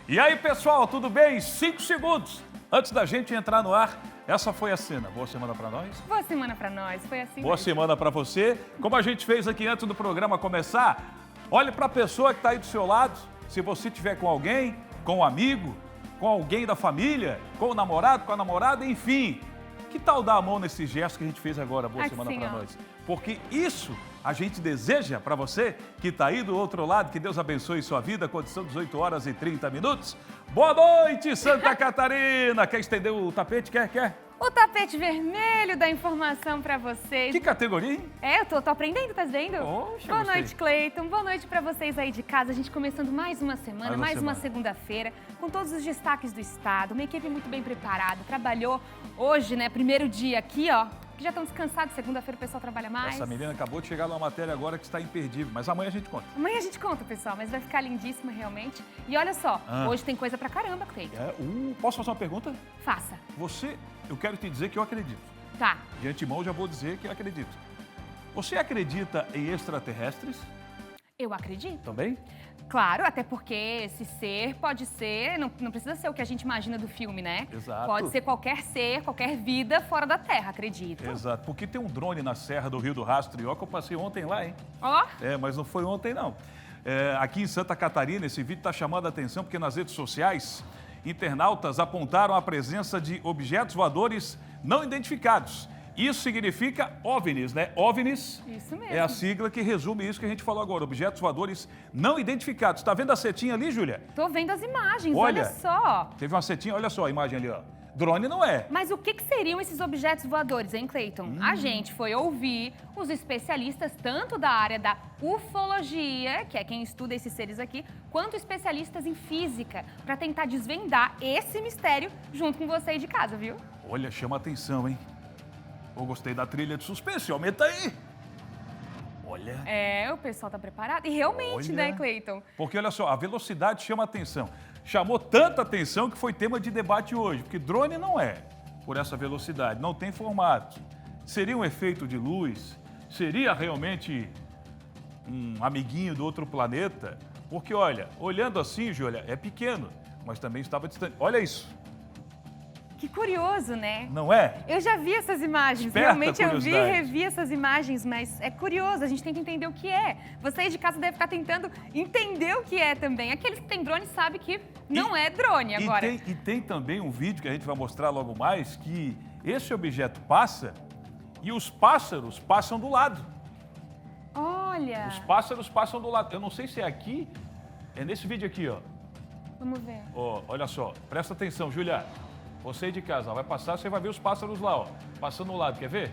E aí, pessoal, tudo bem? 5 segundos antes da gente entrar no ar, essa foi a cena. Boa semana pra nós. Boa semana pra nós, foi assim Boa mesmo. semana pra você. Como a gente fez aqui antes do programa começar, olhe pra pessoa que tá aí do seu lado. Se você estiver com alguém, com um amigo, com alguém da família, com o namorado, com a namorada, enfim. Que tal dar a mão nesse gesto que a gente fez agora? Boa semana Assim, pra ó. nós. Porque isso a gente deseja para você que está aí do outro lado. Que Deus abençoe sua vida. Condição 18 horas e 30 minutos. Boa noite, Santa Catarina. Quer estender o tapete? Quer? O tapete vermelho da informação pra vocês. Que categoria, hein? Eu tô aprendendo, tá vendo? Poxa, Boa gostei. noite, Cleiton. Boa noite pra vocês aí de casa. A gente começando mais uma semana, Mais uma uma segunda-feira, com todos os destaques do estado. Uma equipe muito bem preparada. Trabalhou hoje, né? Primeiro dia aqui, ó. Que já estão descansados. Segunda-feira o pessoal trabalha mais. Essa menina acabou de chegar numa matéria agora que está imperdível. Mas amanhã a gente conta. Amanhã a gente conta, pessoal, mas vai ficar lindíssima realmente. E olha só, hoje tem coisa pra caramba, Cleiton. Posso fazer uma pergunta? Faça. Eu quero te dizer que eu acredito. Tá. De antemão, já vou dizer que eu acredito. Você acredita em extraterrestres Eu acredito. também? Claro, até porque esse ser pode ser, não precisa ser o que a gente imagina do filme, né? Exato. Pode ser qualquer ser, qualquer vida fora da Terra, acredito. Exato, porque tem um drone na Serra do Rio do Rastro, ó, que eu passei ontem lá, hein? Ó, Mas não foi ontem, não. Aqui em Santa Catarina, esse vídeo está chamando a atenção porque nas redes sociais, internautas apontaram a presença de objetos voadores não identificados. Isso significa OVNIs, né? OVNIs isso mesmo. é a sigla que resume isso que a gente falou agora, objetos voadores não identificados. Está vendo a setinha ali, Júlia? Tô vendo as imagens, Olha. olha só. Teve uma setinha, olha só a imagem ali, ó. Drone não é. Mas o que seriam esses objetos voadores, hein, Cleiton? A gente foi ouvir os especialistas, tanto da área da ufologia, que é quem estuda esses seres aqui, quanto especialistas em física, para tentar desvendar esse mistério junto com você aí de casa, viu? Olha, chama atenção, hein? Eu gostei da trilha de suspense, aumenta aí. Olha. O pessoal tá preparado. E realmente, Olha. né, Cleiton? Porque olha só, a velocidade chama atenção. Chamou tanta atenção que foi tema de debate hoje, porque drone não é por essa velocidade, não tem formato. Seria um efeito de luz? Seria realmente um amiguinho do outro planeta? Porque olha, olhando assim, Júlia, é pequeno, mas também estava distante. Olha isso, Que curioso, né? não é? Eu já vi essas imagens, Desperta realmente a eu vi e curiosidade. revi essas imagens, mas é curioso, a gente tem que entender o que é. Você aí de casa deve ficar tentando entender o que é também. Aqueles que têm drone sabem que não é drone agora. E tem também um vídeo que a gente vai mostrar logo mais, que esse objeto passa e os pássaros passam do lado. Olha, Os pássaros passam do lado. Eu não sei se é aqui, é nesse vídeo aqui, ó. vamos ver. Ó, olha só, presta atenção, Júlia. Você aí de casa, ó, vai passar, você vai ver os pássaros lá, ó. Passando do lado, quer ver?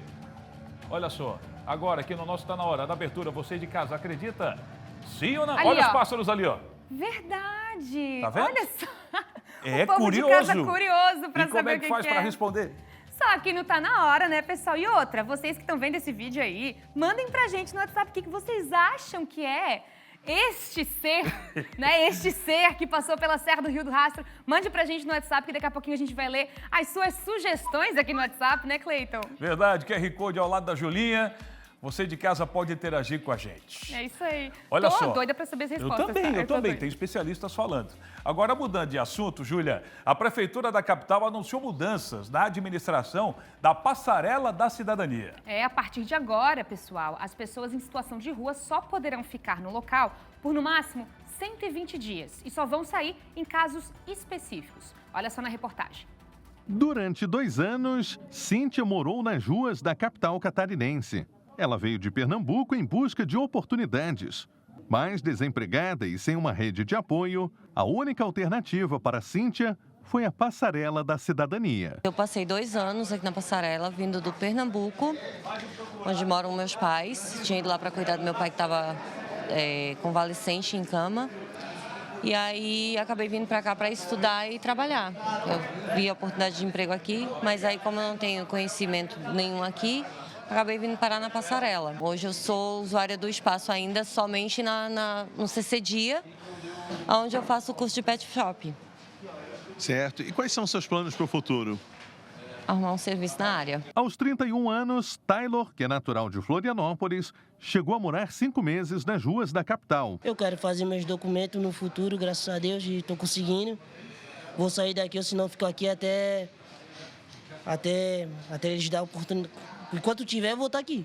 Olha só, agora aqui no nosso Tá Na Hora da abertura, você aí de casa, acredita? Sim ou não? Ali, olha ó. os pássaros ali, ó. Verdade! Tá vendo? Olha só! É o povo curioso. de casa curioso pra E como saber é o que faz que para é. responder? Só que não tá na hora, né, pessoal? E outra, vocês que estão vendo esse vídeo aí, mandem pra gente no WhatsApp o que vocês acham que é este ser, né? Este ser que passou pela Serra do Rio do Rastro. Mande pra gente no WhatsApp, que daqui a pouquinho a gente vai ler as suas sugestões aqui no WhatsApp, né, Cleiton? Verdade, QR Code ao lado da Julinha. Você de casa pode interagir com a gente. É isso aí. Olha Tô só. doida pra saber as Eu respostas. também, tá? eu também. doida. Tem especialistas falando. Agora, mudando de assunto, Júlia, a Prefeitura da capital anunciou mudanças na administração da Passarela da Cidadania. A partir de agora, pessoal, as pessoas em situação de rua só poderão ficar no local por, no máximo, 120 dias e só vão sair em casos específicos. Olha só na reportagem. Durante 2 anos, Cíntia morou nas ruas da capital catarinense. Ela veio de Pernambuco em busca de oportunidades. Mas desempregada e sem uma rede de apoio, a única alternativa para Cíntia foi a Passarela da Cidadania. Eu passei 2 anos aqui na Passarela, vindo do Pernambuco, onde moram meus pais. Tinha ido lá para cuidar do meu pai que estava convalescente em cama. E aí acabei vindo para cá para estudar e trabalhar. Eu vi a oportunidade de emprego aqui, mas aí como eu não tenho conhecimento nenhum aqui, acabei vindo parar na Passarela. Hoje eu sou usuária do espaço ainda somente no CC Dia, onde eu faço o curso de pet shop. Certo. E quais são os seus planos para o futuro? arrumar um serviço na área. Aos 31 anos, Taylor, que é natural de Florianópolis, chegou a morar 5 meses nas ruas da capital. Eu quero fazer meus documentos no futuro, graças a Deus, e estou conseguindo. Vou sair daqui, ou senão fico aqui até eles darem a oportunidade. Enquanto tiver, eu vou estar aqui.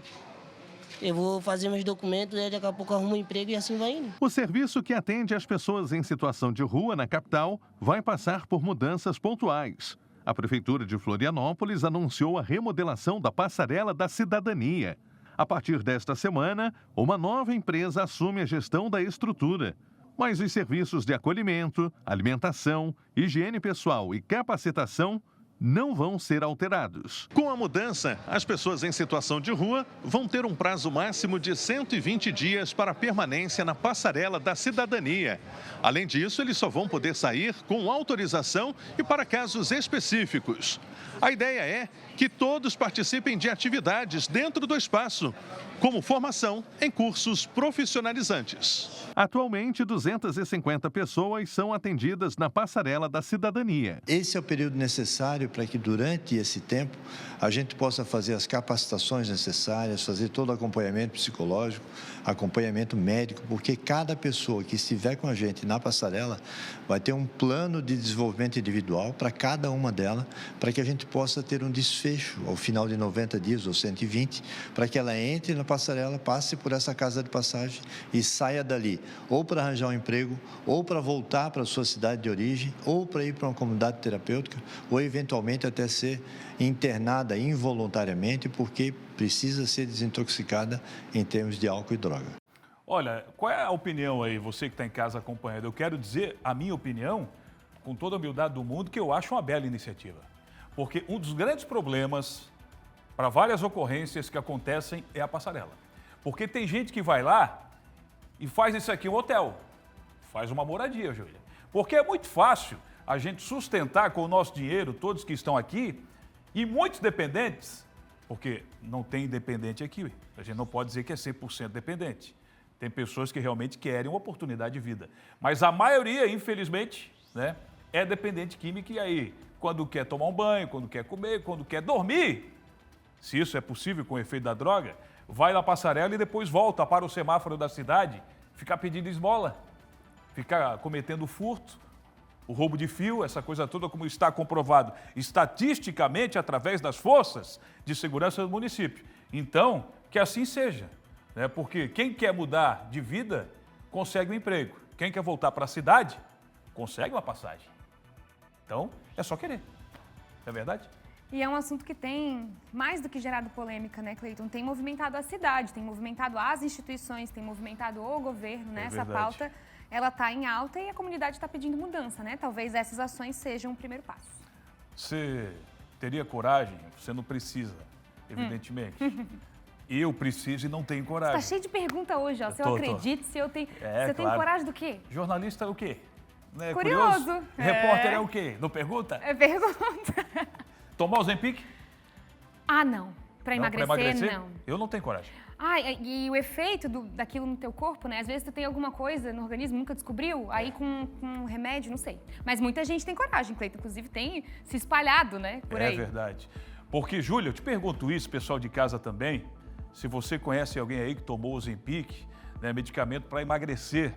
Eu vou fazer meus documentos, e daqui a pouco arrumo um emprego e assim vai indo. O serviço que atende as pessoas em situação de rua na capital vai passar por mudanças pontuais. A Prefeitura de Florianópolis anunciou a remodelação da Passarela da Cidadania. A partir desta semana, uma nova empresa assume a gestão da estrutura. Mas os serviços de acolhimento, alimentação, higiene pessoal e capacitação não vão ser alterados. Com a mudança, as pessoas em situação de rua vão ter um prazo máximo de 120 dias para permanência na Passarela da Cidadania. Além disso, eles só vão poder sair com autorização e para casos específicos. A ideia é que todos participem de atividades dentro do espaço, como formação em cursos profissionalizantes. Atualmente, 250 pessoas são atendidas na Passarela da Cidadania. Esse é o período necessário para que, durante esse tempo, a gente possa fazer as capacitações necessárias, fazer todo o acompanhamento psicológico, acompanhamento médico, porque cada pessoa que estiver com a gente na passarela vai ter um plano de desenvolvimento individual para cada uma delas, para que a gente possa ter um desfecho ao final de 90 dias ou 120, para que ela entre na passarela, passe por essa casa de passagem e saia dali, ou para arranjar um emprego, ou para voltar para a sua cidade de origem, ou para ir para uma comunidade terapêutica, ou eventualmente até ser internada involuntariamente, porque precisa ser desintoxicada em termos de álcool e droga. Olha, qual é a opinião aí, você que está em casa acompanhando? Eu quero dizer a minha opinião, com toda a humildade do mundo, que eu acho uma bela iniciativa. Porque um dos grandes problemas para várias ocorrências que acontecem é a passarela. Porque tem gente que vai lá e faz isso aqui um hotel, faz uma moradia, Júlia. Porque é muito fácil a gente sustentar com o nosso dinheiro, todos que estão aqui, e muitos dependentes, porque não tem dependente aqui, a gente não pode dizer que é 100% dependente. Tem pessoas que realmente querem uma oportunidade de vida. Mas a maioria, infelizmente, né, é dependente químico e aí, quando quer tomar um banho, quando quer comer, quando quer dormir, se isso é possível com o efeito da droga, vai na passarela e depois volta para o semáforo da cidade, ficar pedindo esmola, ficar cometendo furto, o roubo de fio, essa coisa toda, como está comprovado estatisticamente através das forças de segurança do município. Então, que assim seja, né? Porque quem quer mudar de vida, consegue um emprego. Quem quer voltar para a cidade, consegue uma passagem. Então, é só querer. Não é verdade? E é um assunto que tem mais do que gerado polêmica, né, Cleiton? Tem movimentado a cidade, tem movimentado as instituições, tem movimentado o governo, né? Essa pauta, ela está em alta e a comunidade está pedindo mudança, né? Talvez essas ações sejam o primeiro passo. Você teria coragem? Você não precisa, evidentemente. Eu preciso e não tenho coragem. Está cheio de pergunta hoje, ó. Se eu acredito, se eu tenho... Você tem coragem do quê? Jornalista é o quê? Né? Curioso. Repórter é o quê? Não pergunta? É pergunta. Tomar o Ozempic? Ah, não. Para emagrecer, não. Eu não tenho coragem. Ah, e o efeito daquilo no teu corpo, né? Às vezes tu tem alguma coisa no organismo, nunca descobriu, aí com um remédio, não sei. Mas muita gente tem coragem, Cleiton. Inclusive tem se espalhado, né? Por aí. É verdade. Porque, Júlia, eu te pergunto isso, pessoal de casa também, se você conhece alguém aí que tomou o Ozempic, né, medicamento para emagrecer.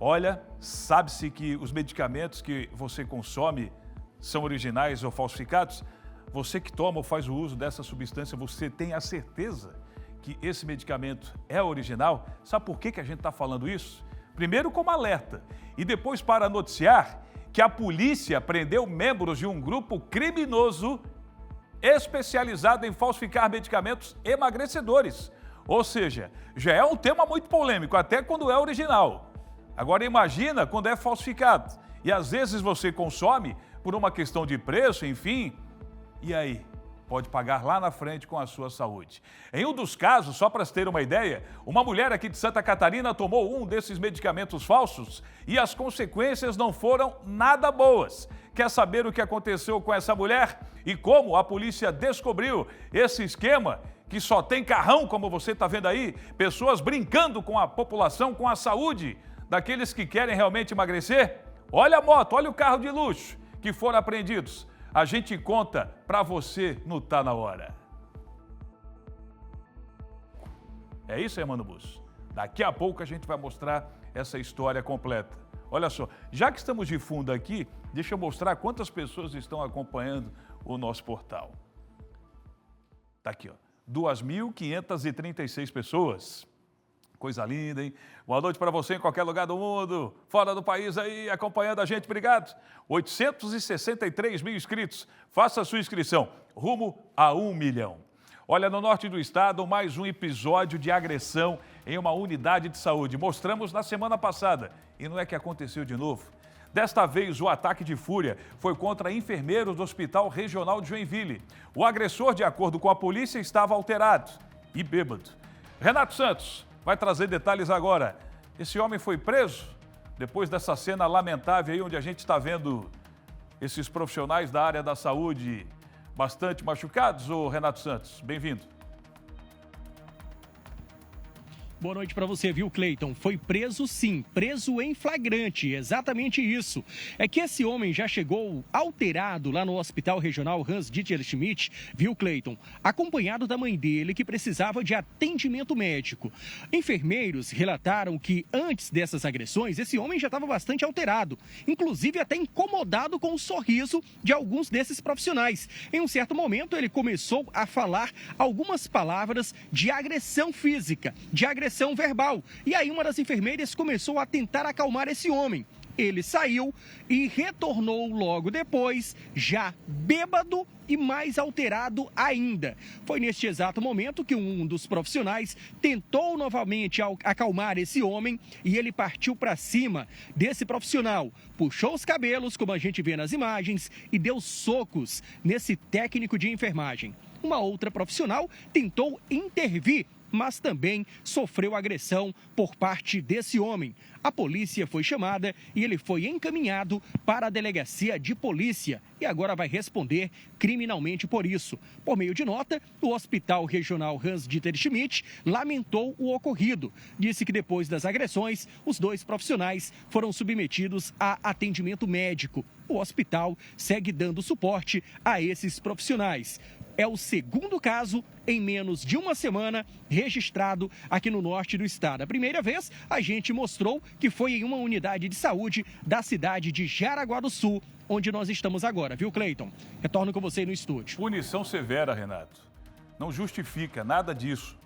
Olha, sabe-se que os medicamentos que você consome são originais ou falsificados? Você que toma ou faz o uso dessa substância, você tem a certeza que esse medicamento é original? Sabe por que a gente está falando isso? Primeiro como alerta e depois para noticiar que a polícia prendeu membros de um grupo criminoso especializado em falsificar medicamentos emagrecedores. Ou seja, já é um tema muito polêmico, até quando é original. Agora imagina quando é falsificado. E às vezes você consome por uma questão de preço, enfim, e aí? Pode pagar lá na frente com a sua saúde. Em um dos casos, só para ter uma ideia, uma mulher aqui de Santa Catarina tomou um desses medicamentos falsos e as consequências não foram nada boas. Quer saber o que aconteceu com essa mulher e como a polícia descobriu esse esquema que só tem carrão, como você está vendo aí, pessoas brincando com a população, com a saúde daqueles que querem realmente emagrecer? Olha a moto, olha o carro de luxo que foram apreendidos. A gente conta para você no Tá Na Hora. É isso aí, Mano Bus. Daqui a pouco a gente vai mostrar essa história completa. Olha só, já que estamos de fundo aqui, deixa eu mostrar quantas pessoas estão acompanhando o nosso portal. Tá aqui, ó, 2.536 pessoas. Coisa linda, hein? Boa noite para você em qualquer lugar do mundo, fora do país aí, acompanhando a gente, obrigado. 863 mil inscritos, faça a sua inscrição, rumo a 1 milhão. Olha, no norte do estado, mais um episódio de agressão em uma unidade de saúde. Mostramos na semana passada, e não é que aconteceu de novo. Desta vez, o ataque de fúria foi contra enfermeiros do Hospital Regional de Joinville. O agressor, de acordo com a polícia, estava alterado e bêbado. Renato Santos vai trazer detalhes agora. Esse homem foi preso depois dessa cena lamentável aí, onde a gente está vendo esses profissionais da área da saúde bastante machucados. Ô Renato Santos, bem-vindo. Boa noite para você, viu, Cleiton? Foi preso sim, preso em flagrante, exatamente isso. É que esse homem já chegou alterado lá no Hospital Regional Hans-Dieter Schmidt, viu, Cleiton? Acompanhado da mãe dele, que precisava de atendimento médico. Enfermeiros relataram que antes dessas agressões, esse homem já estava bastante alterado, inclusive até incomodado com o sorriso de alguns desses profissionais. Em um certo momento, ele começou a falar algumas palavras de agressão física, de agressão verbal. E aí uma das enfermeiras começou a tentar acalmar esse homem. Ele saiu e retornou logo depois, já bêbado e mais alterado ainda. Foi neste exato momento que um dos profissionais tentou novamente acalmar esse homem e ele partiu para cima desse profissional. Puxou os cabelos, como a gente vê nas imagens, e deu socos nesse técnico de enfermagem. Uma outra profissional tentou intervir, mas também sofreu agressão por parte desse homem. A polícia foi chamada e ele foi encaminhado para a delegacia de polícia e agora vai responder criminalmente por isso. Por meio de nota, o Hospital Regional Hans-Dieter Schmidt lamentou o ocorrido. Disse que depois das agressões, os dois profissionais foram submetidos a atendimento médico. O hospital segue dando suporte a esses profissionais. É o segundo caso em menos de uma semana registrado aqui no norte do estado. A primeira vez, a gente mostrou que foi em uma unidade de saúde da cidade de Jaraguá do Sul, onde nós estamos agora, viu, Cleiton? Retorno com você no estúdio. Punição severa, Renato. Não justifica nada disso.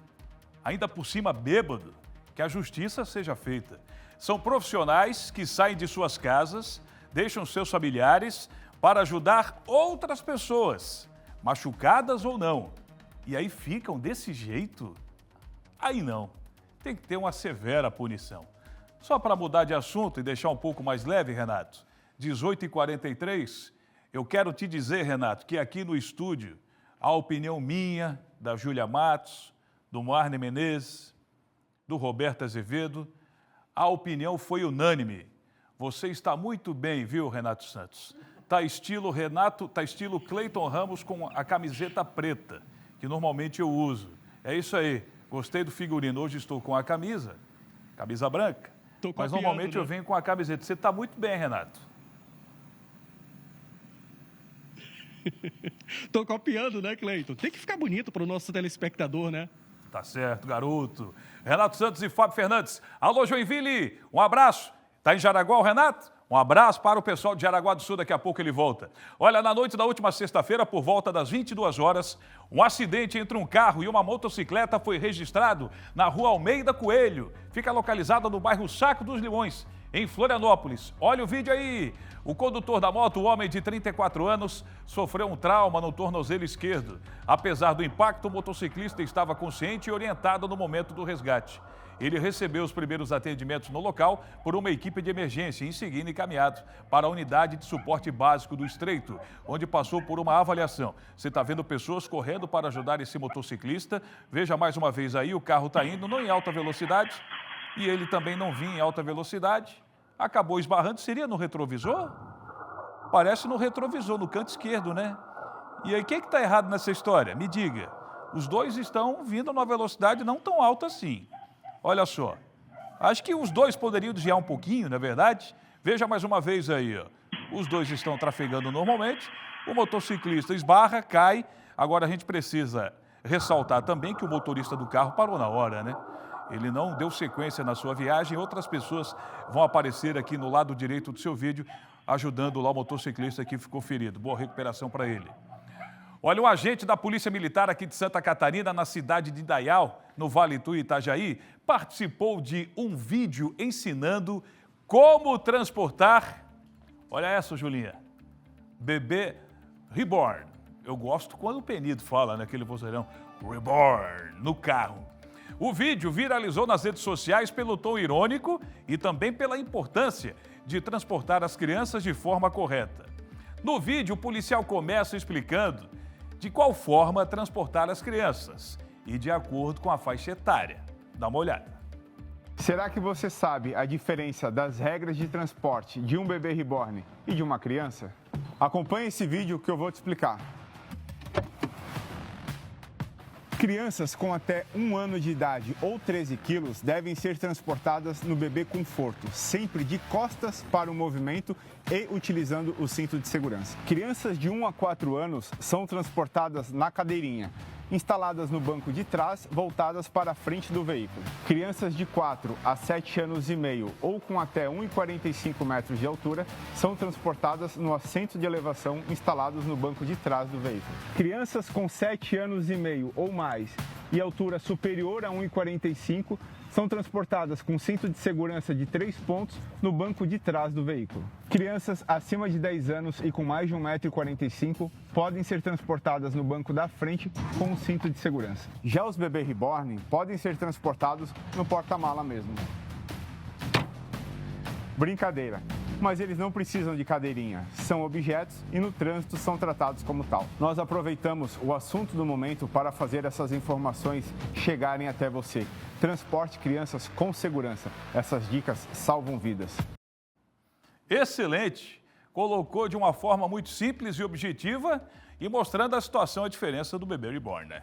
Ainda por cima, bêbado, que a justiça seja feita. São profissionais que saem de suas casas, deixam seus familiares para ajudar outras pessoas, machucadas ou não. E aí ficam desse jeito? Aí não. Tem que ter uma severa punição. Só para mudar de assunto e deixar um pouco mais leve, Renato, 18h43, eu quero te dizer, Renato, que aqui no estúdio, a opinião minha, da Júlia Matos, do Marne Menezes, do Roberto Azevedo, a opinião foi unânime. Você está muito bem, viu, Renato Santos? Tá estilo Cleiton Ramos com a camiseta preta, que normalmente eu uso. É isso aí. Gostei do figurino. Hoje estou com a camisa branca, mas normalmente eu venho com a camiseta. Você está muito bem, Renato. Tô copiando, né, Cleiton? Tem que ficar bonito para o nosso telespectador, né? Tá certo, garoto. Renato Santos e Fábio Fernandes. Alô, Joinville, um abraço. Tá em Jaraguá o Renato? Um abraço para o pessoal de Jaraguá do Sul, daqui a pouco ele volta. Olha, na noite da última sexta-feira, por volta das 22 horas, um acidente entre um carro e uma motocicleta foi registrado na rua Almeida Coelho. Fica localizada no bairro Saco dos Limões, em Florianópolis. Olha o vídeo aí. O condutor da moto, o homem de 34 anos, sofreu um trauma no tornozelo esquerdo. Apesar do impacto, o motociclista estava consciente e orientado no momento do resgate. Ele recebeu os primeiros atendimentos no local por uma equipe de emergência e, em seguida, encaminhado para a unidade de suporte básico do Estreito, onde passou por uma avaliação. Você está vendo pessoas correndo para ajudar esse motociclista. Veja mais uma vez aí, o carro está indo não em alta velocidade e ele também não vinha em alta velocidade. Acabou esbarrando. Seria no retrovisor? Parece no retrovisor, no canto esquerdo, né? E aí, o que está errado nessa história? Me diga. Os dois estão vindo numa velocidade não tão alta assim. Olha só, acho que os dois poderiam desviar um pouquinho, não é verdade? Veja mais uma vez aí, ó. Os dois estão trafegando normalmente. O motociclista esbarra, cai. Agora a gente precisa ressaltar também que o motorista do carro parou na hora, né? Ele não deu sequência na sua viagem. Outras pessoas vão aparecer aqui no lado direito do seu vídeo, ajudando lá o motociclista que ficou ferido. Boa recuperação para ele. Olha, um agente da Polícia Militar aqui de Santa Catarina, na cidade de Indaial, no Vale do Itajaí, participou de um vídeo ensinando como transportar, olha essa, Julinha, bebê reborn. Eu gosto quando o Penido fala naquele vozeirão, reborn, no carro. O vídeo viralizou nas redes sociais pelo tom irônico e também pela importância de transportar as crianças de forma correta. No vídeo, o policial começa explicando de qual forma transportar as crianças e de acordo com a faixa etária. Dá uma olhada. Será que você sabe a diferença das regras de transporte de um bebê reborn e de uma criança? Acompanhe esse vídeo que eu vou te explicar. Crianças com até 1 ano de idade ou 13 quilos devem ser transportadas no bebê conforto, sempre de costas para o movimento e utilizando o cinto de segurança. Crianças de 1 a 4 anos são transportadas na cadeirinha, instaladas no banco de trás, voltadas para a frente do veículo. Crianças de 4 a 7 anos e meio ou com até 1,45 metros de altura são transportadas no assento de elevação instalados no banco de trás do veículo. Crianças com 7 anos e meio ou mais e altura superior a 1,45 são transportadas com cinto de segurança de 3 pontos no banco de trás do veículo. Crianças acima de 10 anos e com mais de 1,45 m podem ser transportadas no banco da frente com um cinto de segurança. Já os bebês reborn podem ser transportados no porta-mala mesmo. Brincadeira, mas eles não precisam de cadeirinha, são objetos e no trânsito são tratados como tal. Nós aproveitamos o assunto do momento para fazer essas informações chegarem até você. Transporte crianças com segurança. Essas dicas salvam vidas. Excelente! Colocou de uma forma muito simples e objetiva e mostrando a situação, a diferença do bebê reborn, né?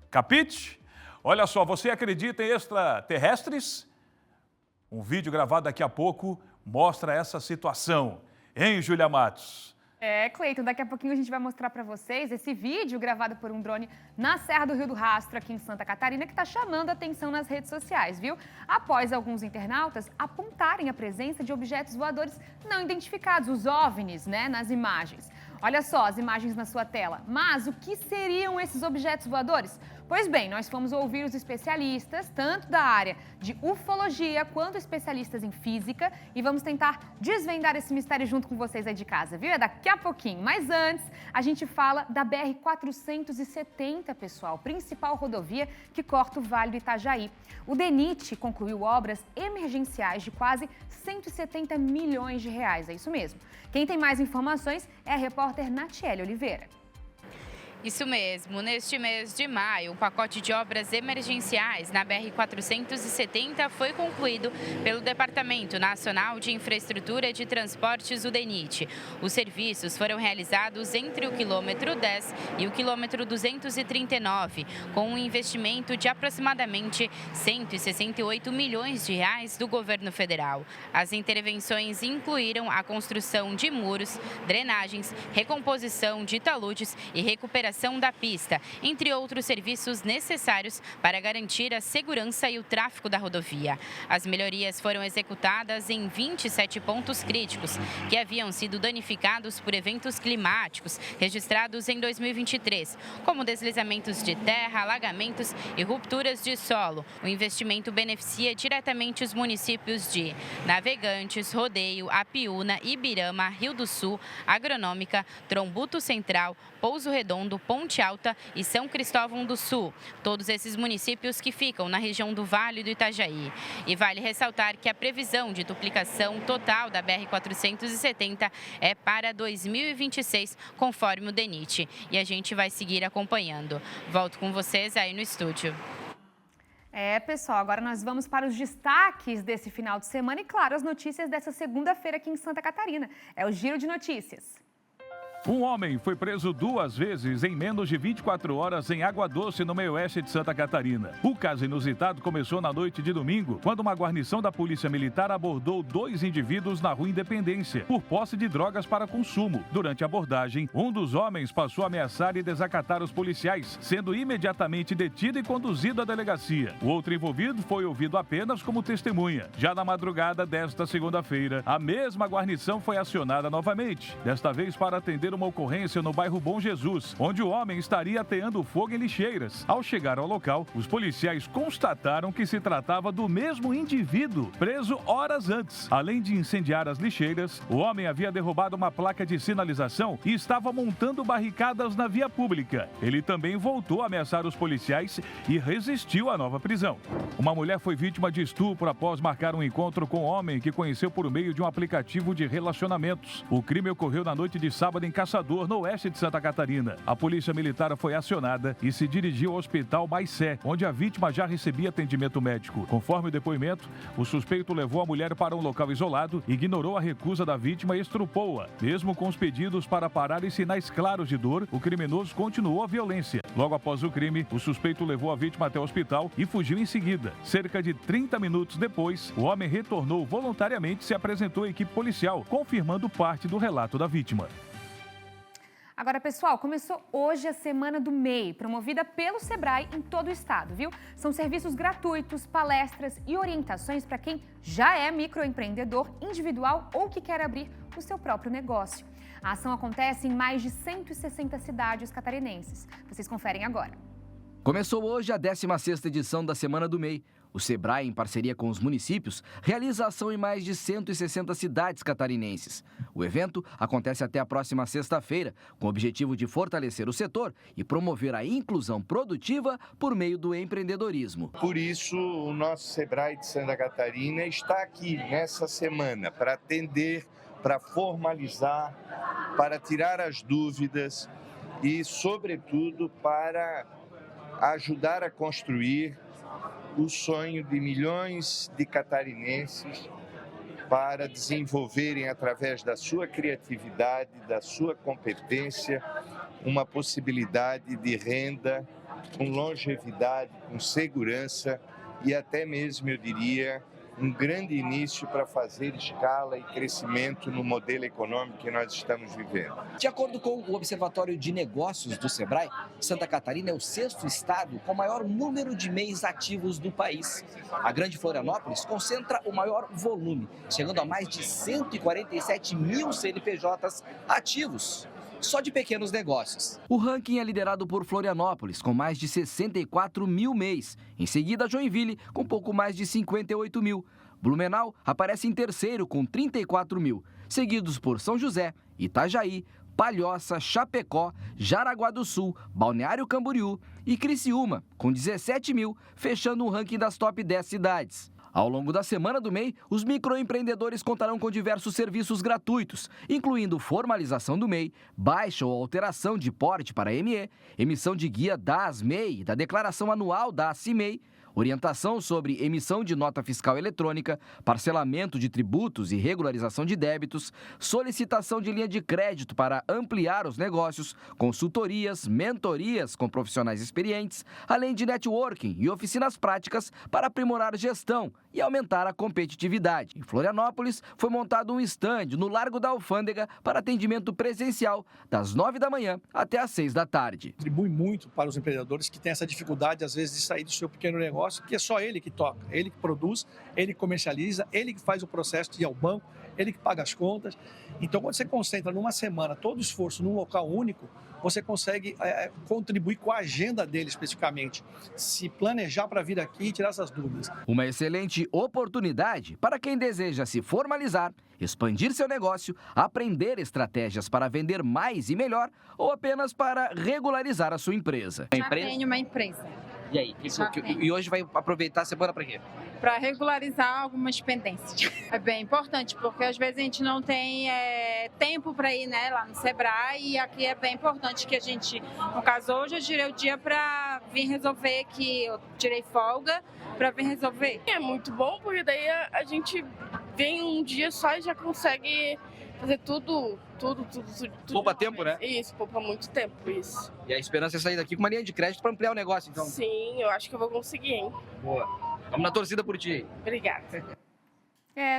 Capite? Olha só, você acredita em extraterrestres? Um vídeo gravado daqui a pouco mostra essa situação. Hein, Júlia Matos? Cleiton, daqui a pouquinho a gente vai mostrar para vocês esse vídeo gravado por um drone na Serra do Rio do Rastro, aqui em Santa Catarina, que está chamando a atenção nas redes sociais, viu? Após alguns internautas apontarem a presença de objetos voadores não identificados, os OVNIs, né, nas imagens. Olha só as imagens na sua tela. Mas o que seriam esses objetos voadores? Pois bem, nós fomos ouvir os especialistas, tanto da área de ufologia quanto especialistas em física, e vamos tentar desvendar esse mistério junto com vocês aí de casa, viu? É daqui a pouquinho. Mas antes, a gente fala da BR-470, pessoal, principal rodovia que corta o Vale do Itajaí. O DENIT concluiu obras emergenciais de quase 170 milhões de reais, é isso mesmo. Quem tem mais informações é a repórter Natiele Oliveira. Isso mesmo, neste mês de maio, o pacote de obras emergenciais na BR-470 foi concluído pelo Departamento Nacional de Infraestrutura de Transportes, o DENIT. Os serviços foram realizados entre o quilômetro 10 e o quilômetro 239, com um investimento de aproximadamente 168 milhões de reais do governo federal. As intervenções incluíram a construção de muros, drenagens, recomposição de taludes e recuperação da pista, entre outros serviços necessários para garantir a segurança e o tráfego da rodovia. As melhorias foram executadas em 27 pontos críticos, que haviam sido danificados por eventos climáticos registrados em 2023, como deslizamentos de terra, alagamentos e rupturas de solo. O investimento beneficia diretamente os municípios de Navegantes, Rodeio, Apiúna, Ibirama, Rio do Sul, Agronômica, Trombuto Central, Pouso Redondo, Ponte Alta e São Cristóvão do Sul. Todos esses municípios que ficam na região do Vale do Itajaí. E vale ressaltar que a previsão de duplicação total da BR-470 é para 2026, conforme o DENIT. E a gente vai seguir acompanhando. Volto com vocês aí no estúdio. Pessoal, agora nós vamos para os destaques desse final de semana e, claro, as notícias dessa segunda-feira aqui em Santa Catarina. É o Giro de Notícias. Um homem foi preso 2 vezes em menos de 24 horas em Água Doce, no meio-oeste de Santa Catarina. O caso inusitado começou na noite de domingo, quando uma guarnição da Polícia Militar abordou 2 indivíduos na Rua Independência, por posse de drogas para consumo. Durante a abordagem, um dos homens passou a ameaçar e desacatar os policiais, sendo imediatamente detido e conduzido à delegacia. O outro envolvido foi ouvido apenas como testemunha. Já na madrugada desta segunda-feira, a mesma guarnição foi acionada novamente, desta vez para atender uma ocorrência no bairro Bom Jesus, onde o homem estaria ateando fogo em lixeiras. Ao chegar ao local, os policiais constataram que se tratava do mesmo indivíduo preso horas antes. Além de incendiar as lixeiras, o homem havia derrubado uma placa de sinalização e estava montando barricadas na via pública. Ele também voltou a ameaçar os policiais e resistiu à nova prisão. Uma mulher foi vítima de estupro após marcar um encontro com um homem que conheceu por meio de um aplicativo de relacionamentos. O crime ocorreu na noite de sábado em Caçador, no oeste de Santa Catarina. A polícia militar foi acionada e se dirigiu ao hospital Maicé, onde a vítima já recebia atendimento médico. Conforme o depoimento, o suspeito levou a mulher para um local isolado, ignorou a recusa da vítima e estrupou-a. Mesmo com os pedidos para parar e sinais claros de dor, o criminoso continuou a violência. Logo após o crime, o suspeito levou a vítima até o hospital e fugiu em seguida. Cerca de 30 minutos depois, o homem retornou voluntariamente e se apresentou à equipe policial, confirmando parte do relato da vítima. Agora, pessoal, começou hoje a Semana do MEI, promovida pelo Sebrae em todo o estado, viu? São serviços gratuitos, palestras e orientações para quem já é microempreendedor individual ou que quer abrir o seu próprio negócio. A ação acontece em mais de 160 cidades catarinenses. Vocês conferem agora. Começou hoje a 16ª edição da Semana do MEI. O Sebrae, em parceria com os municípios, realiza a ação em mais de 160 cidades catarinenses. O evento acontece até a próxima sexta-feira, com o objetivo de fortalecer o setor e promover a inclusão produtiva por meio do empreendedorismo. Por isso, o nosso Sebrae de Santa Catarina está aqui nessa semana para atender, para formalizar, para tirar as dúvidas e, sobretudo, para ajudar a construir o sonho de milhões de catarinenses para desenvolverem, através da sua criatividade, da sua competência, uma possibilidade de renda com longevidade, com segurança e até mesmo, eu diria, um grande início para fazer escala e crescimento no modelo econômico que nós estamos vivendo. De acordo com o Observatório de Negócios do Sebrae, Santa Catarina é o 6º estado com o maior número de MEIs ativos do país. A Grande Florianópolis concentra o maior volume, chegando a mais de 147 mil CNPJs ativos, só de pequenos negócios. O ranking é liderado por Florianópolis, com mais de 64 mil MEIs. Em seguida, Joinville, com pouco mais de 58 mil. Blumenau aparece em terceiro, com 34 mil, seguidos por São José, Itajaí, Palhoça, Chapecó, Jaraguá do Sul, Balneário Camboriú e Criciúma, com 17 mil, fechando o ranking das top 10 cidades. Ao longo da Semana do MEI, os microempreendedores contarão com diversos serviços gratuitos, incluindo formalização do MEI, baixa ou alteração de porte para ME, emissão de guia das MEI e da declaração anual da CIMEI, orientação sobre emissão de nota fiscal eletrônica, parcelamento de tributos e regularização de débitos, solicitação de linha de crédito para ampliar os negócios, consultorias, mentorias com profissionais experientes, além de networking e oficinas práticas para aprimorar gestão e aumentar a competitividade. Em Florianópolis, foi montado um stand no Largo da Alfândega para atendimento presencial, das 9 da manhã até às 6 da tarde. Contribui muito para os empreendedores que têm essa dificuldade, às vezes, de sair do seu pequeno negócio, que é só ele que toca, ele que produz, ele que comercializa, ele que faz o processo de ir ao banco, ele que paga as contas. Então, quando você concentra numa semana todo o esforço num local único, você consegue contribuir com a agenda dele especificamente, se planejar para vir aqui e tirar essas dúvidas. Uma excelente oportunidade para quem deseja se formalizar, expandir seu negócio, aprender estratégias para vender mais e melhor ou apenas para regularizar a sua empresa. Já tenho uma empresa. E aí? E hoje vai aproveitar a semana para quê? Para regularizar algumas pendências. É bem importante, porque às vezes a gente não tem tempo para ir, né, lá no Sebrae, e aqui é bem importante que a gente, no caso hoje eu tirei o dia para vir resolver, que eu tirei folga para vir resolver. É muito bom, porque daí a gente vem um dia só e já consegue fazer tudo. Poupa tempo, né? Isso, poupa muito tempo, isso. E a esperança é sair daqui com uma linha de crédito para ampliar o negócio, então. Sim, eu acho que eu vou conseguir, hein? Boa. Vamos na torcida por ti. Obrigada.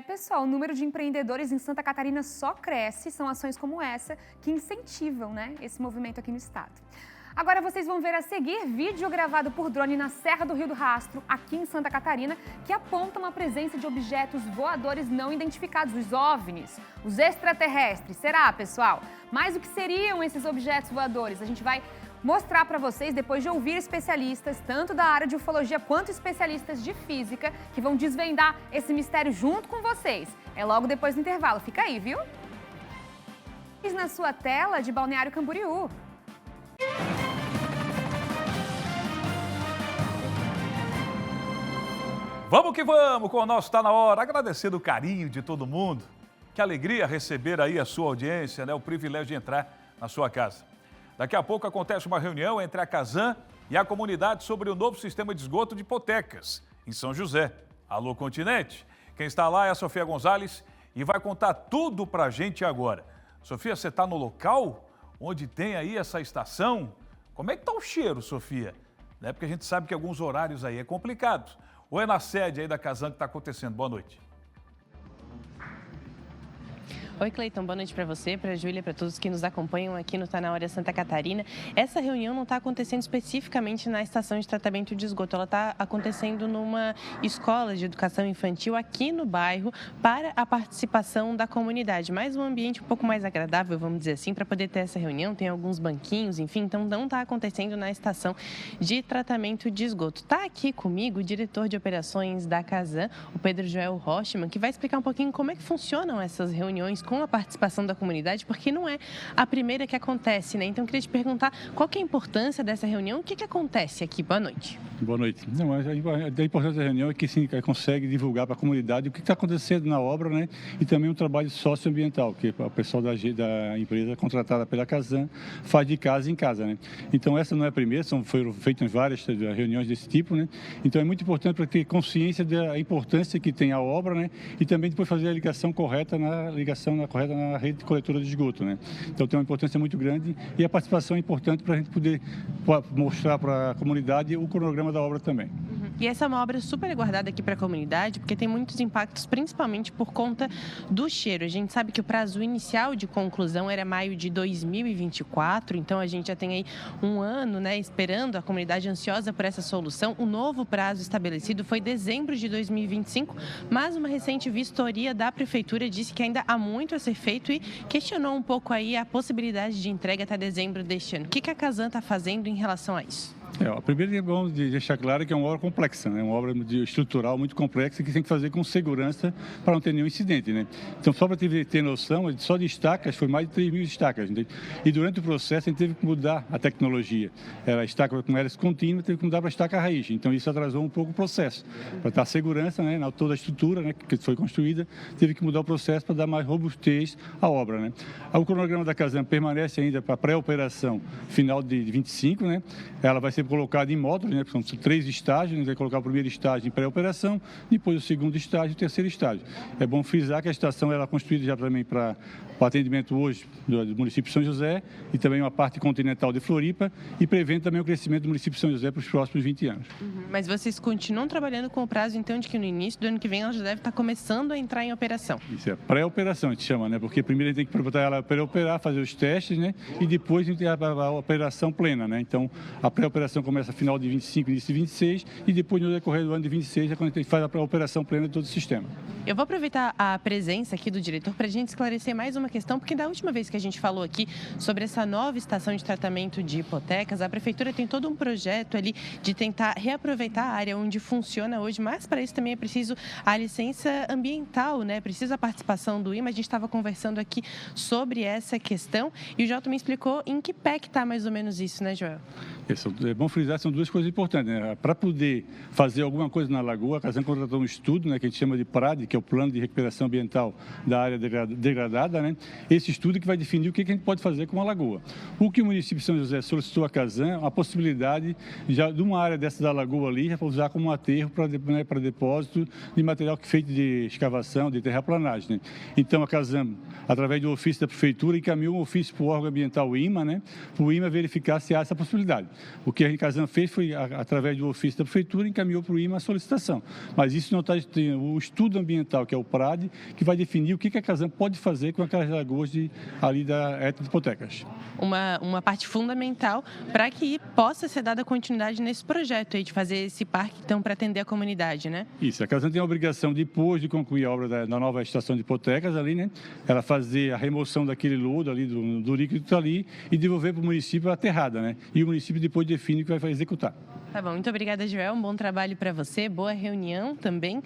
Pessoal, o número de empreendedores em Santa Catarina só cresce. São ações como essa que incentivam, né, esse movimento aqui no estado. Agora vocês vão ver a seguir vídeo gravado por drone na Serra do Rio do Rastro, aqui em Santa Catarina, que aponta uma presença de objetos voadores não identificados, os OVNIs, os extraterrestres. Será, pessoal? Mas o que seriam esses objetos voadores? A gente vai mostrar para vocês depois de ouvir especialistas, tanto da área de ufologia quanto especialistas de física, que vão desvendar esse mistério junto com vocês. É logo depois do intervalo. Fica aí, viu? Na sua tela de Balneário Camboriú. Vamos que vamos com o nosso Tá Na Hora. Agradecendo o carinho de todo mundo. Que alegria receber aí a sua audiência, né? O privilégio de entrar na sua casa. Daqui a pouco acontece uma reunião entre a Casan e a comunidade sobre o novo sistema de esgoto de Hipotecas, em São José. Alô, Continente. Quem está lá é a Sofia Gonzalez e vai contar tudo pra gente agora. Sofia, você está no local onde tem aí essa estação? Como é que tá o cheiro, Sofia? Né? Porque a gente sabe que alguns horários aí é complicado. Ou é na sede aí da Casan que está acontecendo? Boa noite. Oi, Cleiton, boa noite para você, para a Júlia, para todos que nos acompanham aqui no Tá Na Hora Santa Catarina. Essa reunião não está acontecendo especificamente na estação de tratamento de esgoto, ela está acontecendo numa escola de educação infantil aqui no bairro para a participação da comunidade. Mais um ambiente um pouco mais agradável, vamos dizer assim, para poder ter essa reunião. Tem alguns banquinhos, enfim, então não está acontecendo na estação de tratamento de esgoto. Está aqui comigo o diretor de operações da Casan, o Pedro Joel Rochman, que vai explicar um pouquinho como é que funcionam essas reuniões com a participação da comunidade, porque não é a primeira que acontece, né? Então, eu queria te perguntar qual que é a importância dessa reunião, o que acontece aqui? Boa noite. Boa noite. Não, a importância da reunião é que sim, consegue divulgar para a comunidade o que está acontecendo na obra, né? E também um trabalho socioambiental, que o pessoal da empresa contratada pela Casan faz de casa em casa, né? Então, essa não é a primeira, foram feitas várias reuniões desse tipo, né? Então, é muito importante para ter consciência da importância que tem a obra, né? E também depois fazer a ligação correta na rede de coletora de esgoto, né? Então tem uma importância muito grande e a participação é importante para a gente poder mostrar para a comunidade o cronograma da obra também. E essa é uma obra super aguardada aqui para a comunidade, porque tem muitos impactos, principalmente por conta do cheiro. A gente sabe que o prazo inicial de conclusão era maio de 2024, então a gente já tem aí um ano, né, esperando, a comunidade ansiosa por essa solução. O novo prazo estabelecido foi dezembro de 2025, mas uma recente vistoria da prefeitura disse que ainda há muito a ser feito e questionou um pouco aí a possibilidade de entrega até dezembro deste ano. O que a Casan está fazendo em relação a isso? A primeira é bom deixar claro que é uma obra complexa, né? Uma obra estrutural muito complexa que tem que fazer com segurança para não ter nenhum incidente, né? Então, só para ter noção, só de estacas foi mais de 3.000 estacas. Entende? E durante o processo a gente teve que mudar a tecnologia. Era estaca com hélice contínua, teve que mudar para estaca raiz. Então, isso atrasou um pouco o processo. Para dar segurança, né? Toda a estrutura, né, que foi construída, teve que mudar o processo para dar mais robustez à obra, né? O cronograma da Casan permanece ainda para a pré-operação final de 25, né? Ela vai ser colocado em módulos, né? São 3 estágios, a gente vai colocar o primeiro estágio em pré-operação, depois o segundo estágio e o terceiro estágio. É bom frisar que a estação ela é construída já também para o atendimento hoje do município de São José e também uma parte continental de Floripa e prevendo também o crescimento do município de São José para os próximos 20 anos. Mas vocês continuam trabalhando com o prazo, então, de que no início do ano que vem ela já deve estar começando a entrar em operação? Isso é pré-operação, a gente chama, né? Porque primeiro a gente tem que botar ela para operar, fazer os testes, né? E depois a gente tem a operação plena, né? Então, a pré-operação começa no final de 25, início de 26 e depois no decorrer do ano de 26 é quando a gente faz a operação plena de todo o sistema. Eu vou aproveitar a presença aqui do diretor para a gente esclarecer mais uma questão, porque da última vez que a gente falou aqui sobre essa nova estação de tratamento de hipotecas, a prefeitura tem todo um projeto ali de tentar reaproveitar a área onde funciona hoje, mas para isso também é preciso a licença ambiental, né? Precisa a participação do IMA. A gente estava conversando aqui sobre essa questão e o Joel também explicou em que pé que está mais ou menos isso, né, Joel? São é bom frisar, são duas coisas importantes, né? Para poder fazer alguma coisa na lagoa, a Casan contratou um estudo, né, que a gente chama de PRAD, que é o Plano de Recuperação Ambiental da Área Degradada, né? Esse estudo que vai definir o que a gente pode fazer com a lagoa. O que o município de São José solicitou à Casan, a possibilidade já de uma área dessa da lagoa ali, já usar como aterro para depósito de material feito de escavação, de terraplanagem, né? Então, a Casan, através do ofício da prefeitura, encaminhou um ofício para o órgão ambiental, o IMA, né? Para o IMA verificar se há essa possibilidade. O que a Casan fez foi, através do ofício da prefeitura, encaminhou para o IMA a solicitação. Mas isso não está, tem o estudo ambiental, que é o PRAD, que vai definir o que a Casan pode fazer com aquelas lagoas ali da ETA de Hipotecas. Uma parte fundamental para que possa ser dada continuidade nesse projeto aí, de fazer esse parque, então, para atender a comunidade, né? Isso, a Casan tem a obrigação, depois de concluir a obra da nova estação de Hipotecas ali, né? Ela fazer a remoção daquele lodo ali, do líquido que está ali, e devolver para o município a aterrada, né? E o município depois define o que vai executar. Tá bom, muito obrigada, Joel. Um bom trabalho para você, boa reunião também.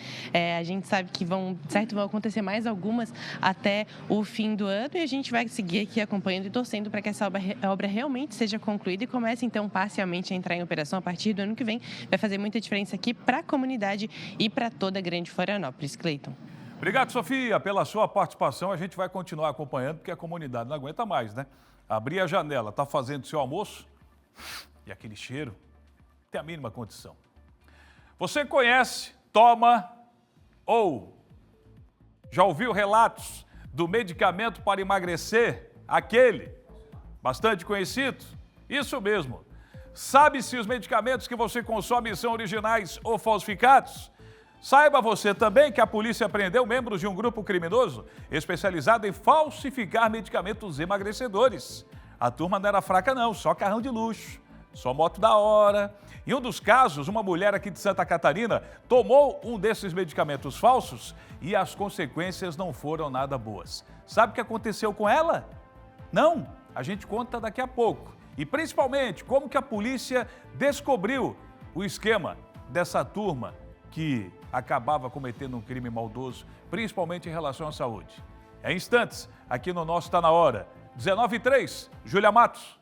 A gente sabe que vão acontecer mais algumas até o fim do ano e a gente vai seguir aqui acompanhando e torcendo para que essa obra realmente seja concluída e comece, então, parcialmente a entrar em operação a partir do ano que vem. Vai fazer muita diferença aqui para a comunidade e para toda a Grande Florianópolis. Cleiton. Obrigado, Sofia, pela sua participação. A gente vai continuar acompanhando, porque a comunidade não aguenta mais, né? Abrir a janela, tá fazendo seu almoço e aquele cheiro, tem a mínima condição. Você conhece, toma ou já ouviu relatos do medicamento para emagrecer? Aquele bastante conhecido? Isso mesmo. Sabe se os medicamentos que você consome são originais ou falsificados? Saiba você também que a polícia prendeu membros de um grupo criminoso especializado em falsificar medicamentos emagrecedores. A turma não era fraca não, só carrão de luxo, só moto da hora. Em um dos casos, uma mulher aqui de Santa Catarina tomou um desses medicamentos falsos e as consequências não foram nada boas. Sabe o que aconteceu com ela? Não, a gente conta daqui a pouco. E principalmente, como que a polícia descobriu o esquema dessa turma que acabava cometendo um crime maldoso, principalmente em relação à saúde. Em instantes, aqui no nosso Tá Na Hora. 19h03, Júlia Matos.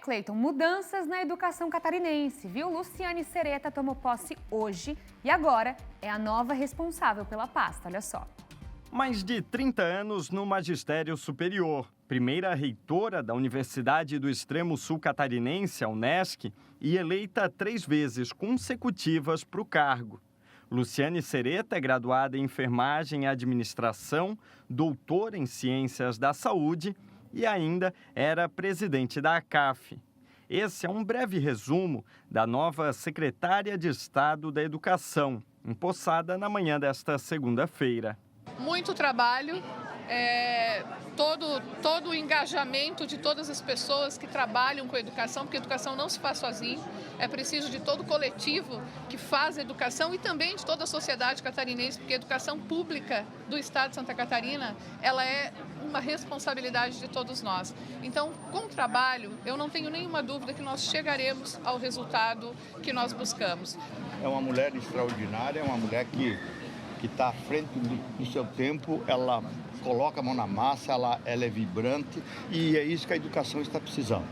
Cleiton, mudanças na educação catarinense, viu? Luciane Sereta tomou posse hoje e agora é a nova responsável pela pasta, olha só. Mais de 30 anos no magistério superior, primeira reitora da Universidade do Extremo Sul Catarinense, a Unesc, e eleita 3 vezes consecutivas para o cargo. Luciane Sereta é graduada em enfermagem e administração, doutora em ciências da saúde e ainda era presidente da ACAF. Esse é um breve resumo da nova secretária de Estado da Educação, empossada na manhã desta segunda-feira. Muito trabalho, todo o engajamento de todas as pessoas que trabalham com a educação, porque a educação não se faz sozinho, é preciso de todo o coletivo que faz a educação e também de toda a sociedade catarinense, porque a educação pública do Estado de Santa Catarina, ela é uma responsabilidade de todos nós. Então, com o trabalho, eu não tenho nenhuma dúvida que nós chegaremos ao resultado que nós buscamos. É uma mulher extraordinária, é uma mulher que está à frente do seu tempo, ela coloca a mão na massa, ela é vibrante e é isso que a educação está precisando.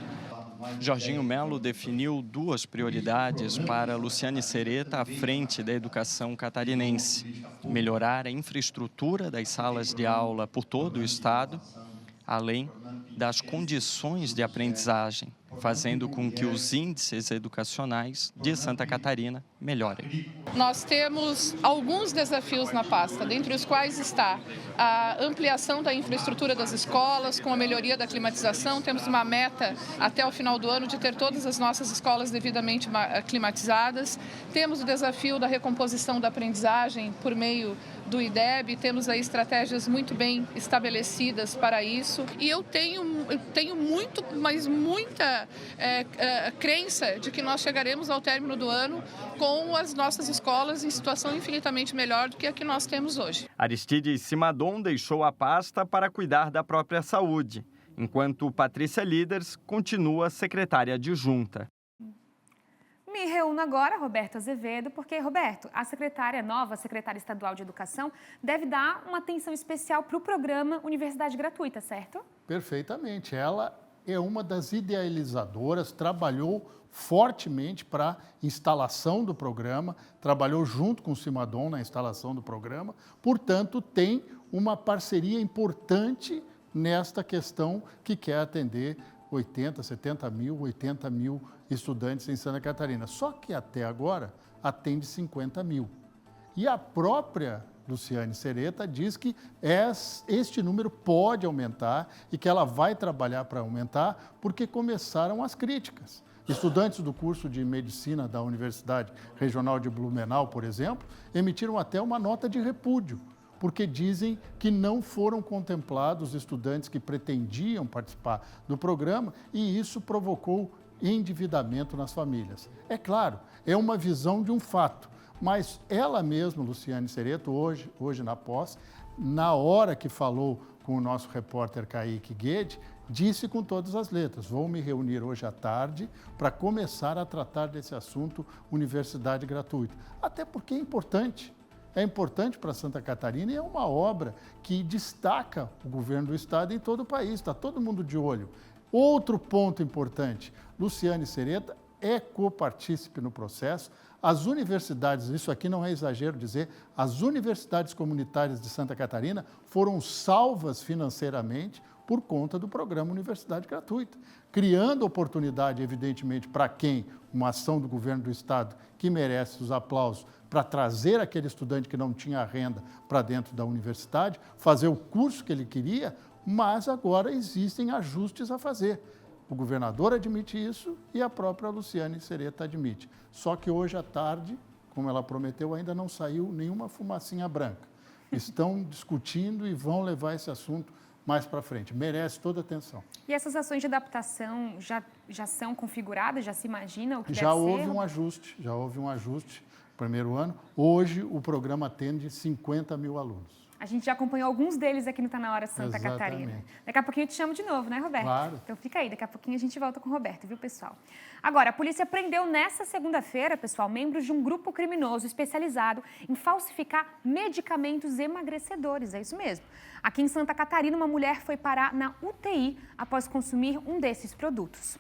Jorginho Melo definiu 2 prioridades para Luciane Sereta à frente da educação catarinense: melhorar a infraestrutura das salas de aula por todo o estado, além das condições de aprendizagem, fazendo com que os índices educacionais de Santa Catarina melhorem. Nós temos alguns desafios na pasta, dentre os quais está a ampliação da infraestrutura das escolas, com a melhoria da climatização. Temos uma meta até o final do ano de ter todas as nossas escolas devidamente climatizadas. Temos o desafio da recomposição da aprendizagem por meio do IDEB, temos aí estratégias muito bem estabelecidas para isso. E eu tenho muita crença de que nós chegaremos ao término do ano com as nossas escolas em situação infinitamente melhor do que a que nós temos hoje. Aristides Simadon deixou a pasta para cuidar da própria saúde, enquanto Patrícia Líderes continua secretária adjunta. Me reúno agora, Roberto Azevedo, porque, Roberto, a nova secretária estadual de Educação deve dar uma atenção especial para o programa Universidade Gratuita, certo? Perfeitamente. Ela é uma das idealizadoras, trabalhou fortemente para a instalação do programa, trabalhou junto com o Cimadom na instalação do programa, portanto, tem uma parceria importante nesta questão que quer atender 80, 70 mil, 80 mil estudantes em Santa Catarina. Só que até agora atende 50 mil. E a própria Luciane Sereta diz que este número pode aumentar e que ela vai trabalhar para aumentar porque começaram as críticas. Estudantes do curso de Medicina da Universidade Regional de Blumenau, por exemplo, emitiram até uma nota de repúdio, porque dizem que não foram contemplados estudantes que pretendiam participar do programa e isso provocou endividamento nas famílias. É claro, é uma visão de um fato, mas ela mesma, Luciane Sereta, hoje na pós, na hora que falou com o nosso repórter Kaique Guede, disse com todas as letras, vou me reunir hoje à tarde para começar a tratar desse assunto universidade gratuita. Até porque é importante para Santa Catarina e é uma obra que destaca o governo do estado em todo o país, está todo mundo de olho. Outro ponto importante, Luciane Sereta é copartícipe no processo. As universidades, isso aqui não é exagero dizer, as universidades comunitárias de Santa Catarina foram salvas financeiramente por conta do programa Universidade Gratuita, criando oportunidade, evidentemente, para quem, uma ação do governo do estado que merece os aplausos, para trazer aquele estudante que não tinha renda para dentro da universidade, fazer o curso que ele queria, mas agora existem ajustes a fazer. O governador admite isso e a própria Luciane Sereta admite. Só que hoje à tarde, como ela prometeu, ainda não saiu nenhuma fumacinha branca. Estão discutindo e vão levar esse assunto mais para frente. Merece toda a atenção. E essas ações de adaptação já são configuradas? Já se imagina o que já deve ser? Já houve um ajuste no primeiro ano. Hoje, o programa atende 50 mil alunos. A gente já acompanhou alguns deles aqui no Tá Na Hora Santa Catarina. Daqui a pouquinho eu te chamo de novo, né, Roberto? Claro. Então fica aí, daqui a pouquinho a gente volta com o Roberto, viu, pessoal? Agora, a polícia prendeu nessa segunda-feira, pessoal, membros de um grupo criminoso especializado em falsificar medicamentos emagrecedores, é isso mesmo. Aqui em Santa Catarina, uma mulher foi parar na UTI após consumir um desses produtos.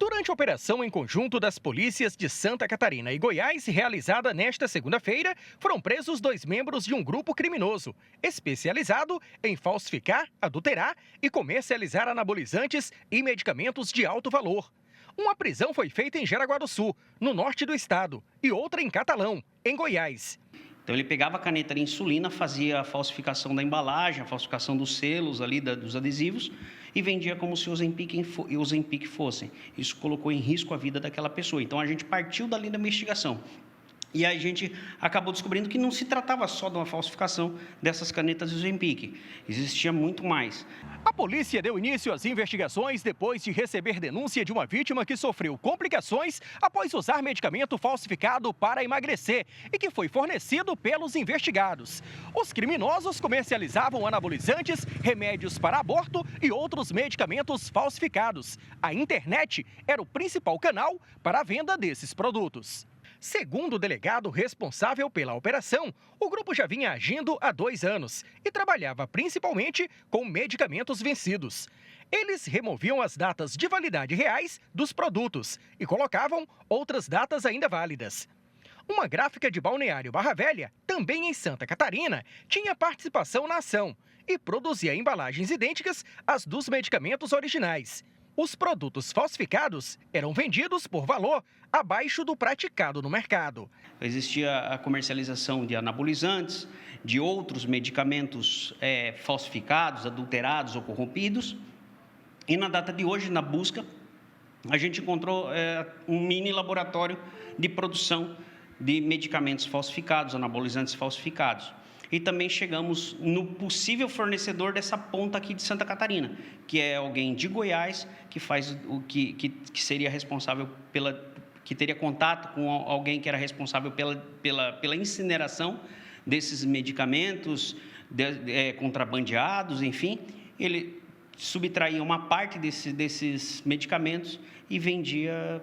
Durante a operação em conjunto das polícias de Santa Catarina e Goiás, realizada nesta segunda-feira, foram presos 2 membros de um grupo criminoso, especializado em falsificar, adulterar e comercializar anabolizantes e medicamentos de alto valor. Uma prisão foi feita em Jaraguá do Sul, no norte do estado, e outra em Catalão, em Goiás. Então ele pegava a caneta de insulina, fazia a falsificação da embalagem, a falsificação dos selos ali, dos adesivos, e vendia como se os Ozempic fossem. Isso colocou em risco a vida daquela pessoa. Então a gente partiu dali da investigação. E a gente acabou descobrindo que não se tratava só de uma falsificação dessas canetas Ozempic. Existia muito mais. A polícia deu início às investigações depois de receber denúncia de uma vítima que sofreu complicações após usar medicamento falsificado para emagrecer e que foi fornecido pelos investigados. Os criminosos comercializavam anabolizantes, remédios para aborto e outros medicamentos falsificados. A internet era o principal canal para a venda desses produtos. Segundo o delegado responsável pela operação, o grupo já vinha agindo há 2 anos e trabalhava principalmente com medicamentos vencidos. Eles removiam as datas de validade reais dos produtos e colocavam outras datas ainda válidas. Uma gráfica de Balneário Barra Velha, também em Santa Catarina, tinha participação na ação e produzia embalagens idênticas às dos medicamentos originais. Os produtos falsificados eram vendidos por valor abaixo do praticado no mercado. Existia a comercialização de anabolizantes, de outros medicamentos falsificados, adulterados ou corrompidos. E na data de hoje, na busca, a gente encontrou um mini laboratório de produção de medicamentos falsificados, anabolizantes falsificados. E também chegamos no possível fornecedor dessa ponta aqui de Santa Catarina, que é alguém de Goiás, que faz o que seria responsável que teria contato com alguém que era responsável pela incineração desses medicamentos contrabandeados, enfim. Ele subtraía uma parte desses medicamentos e vendia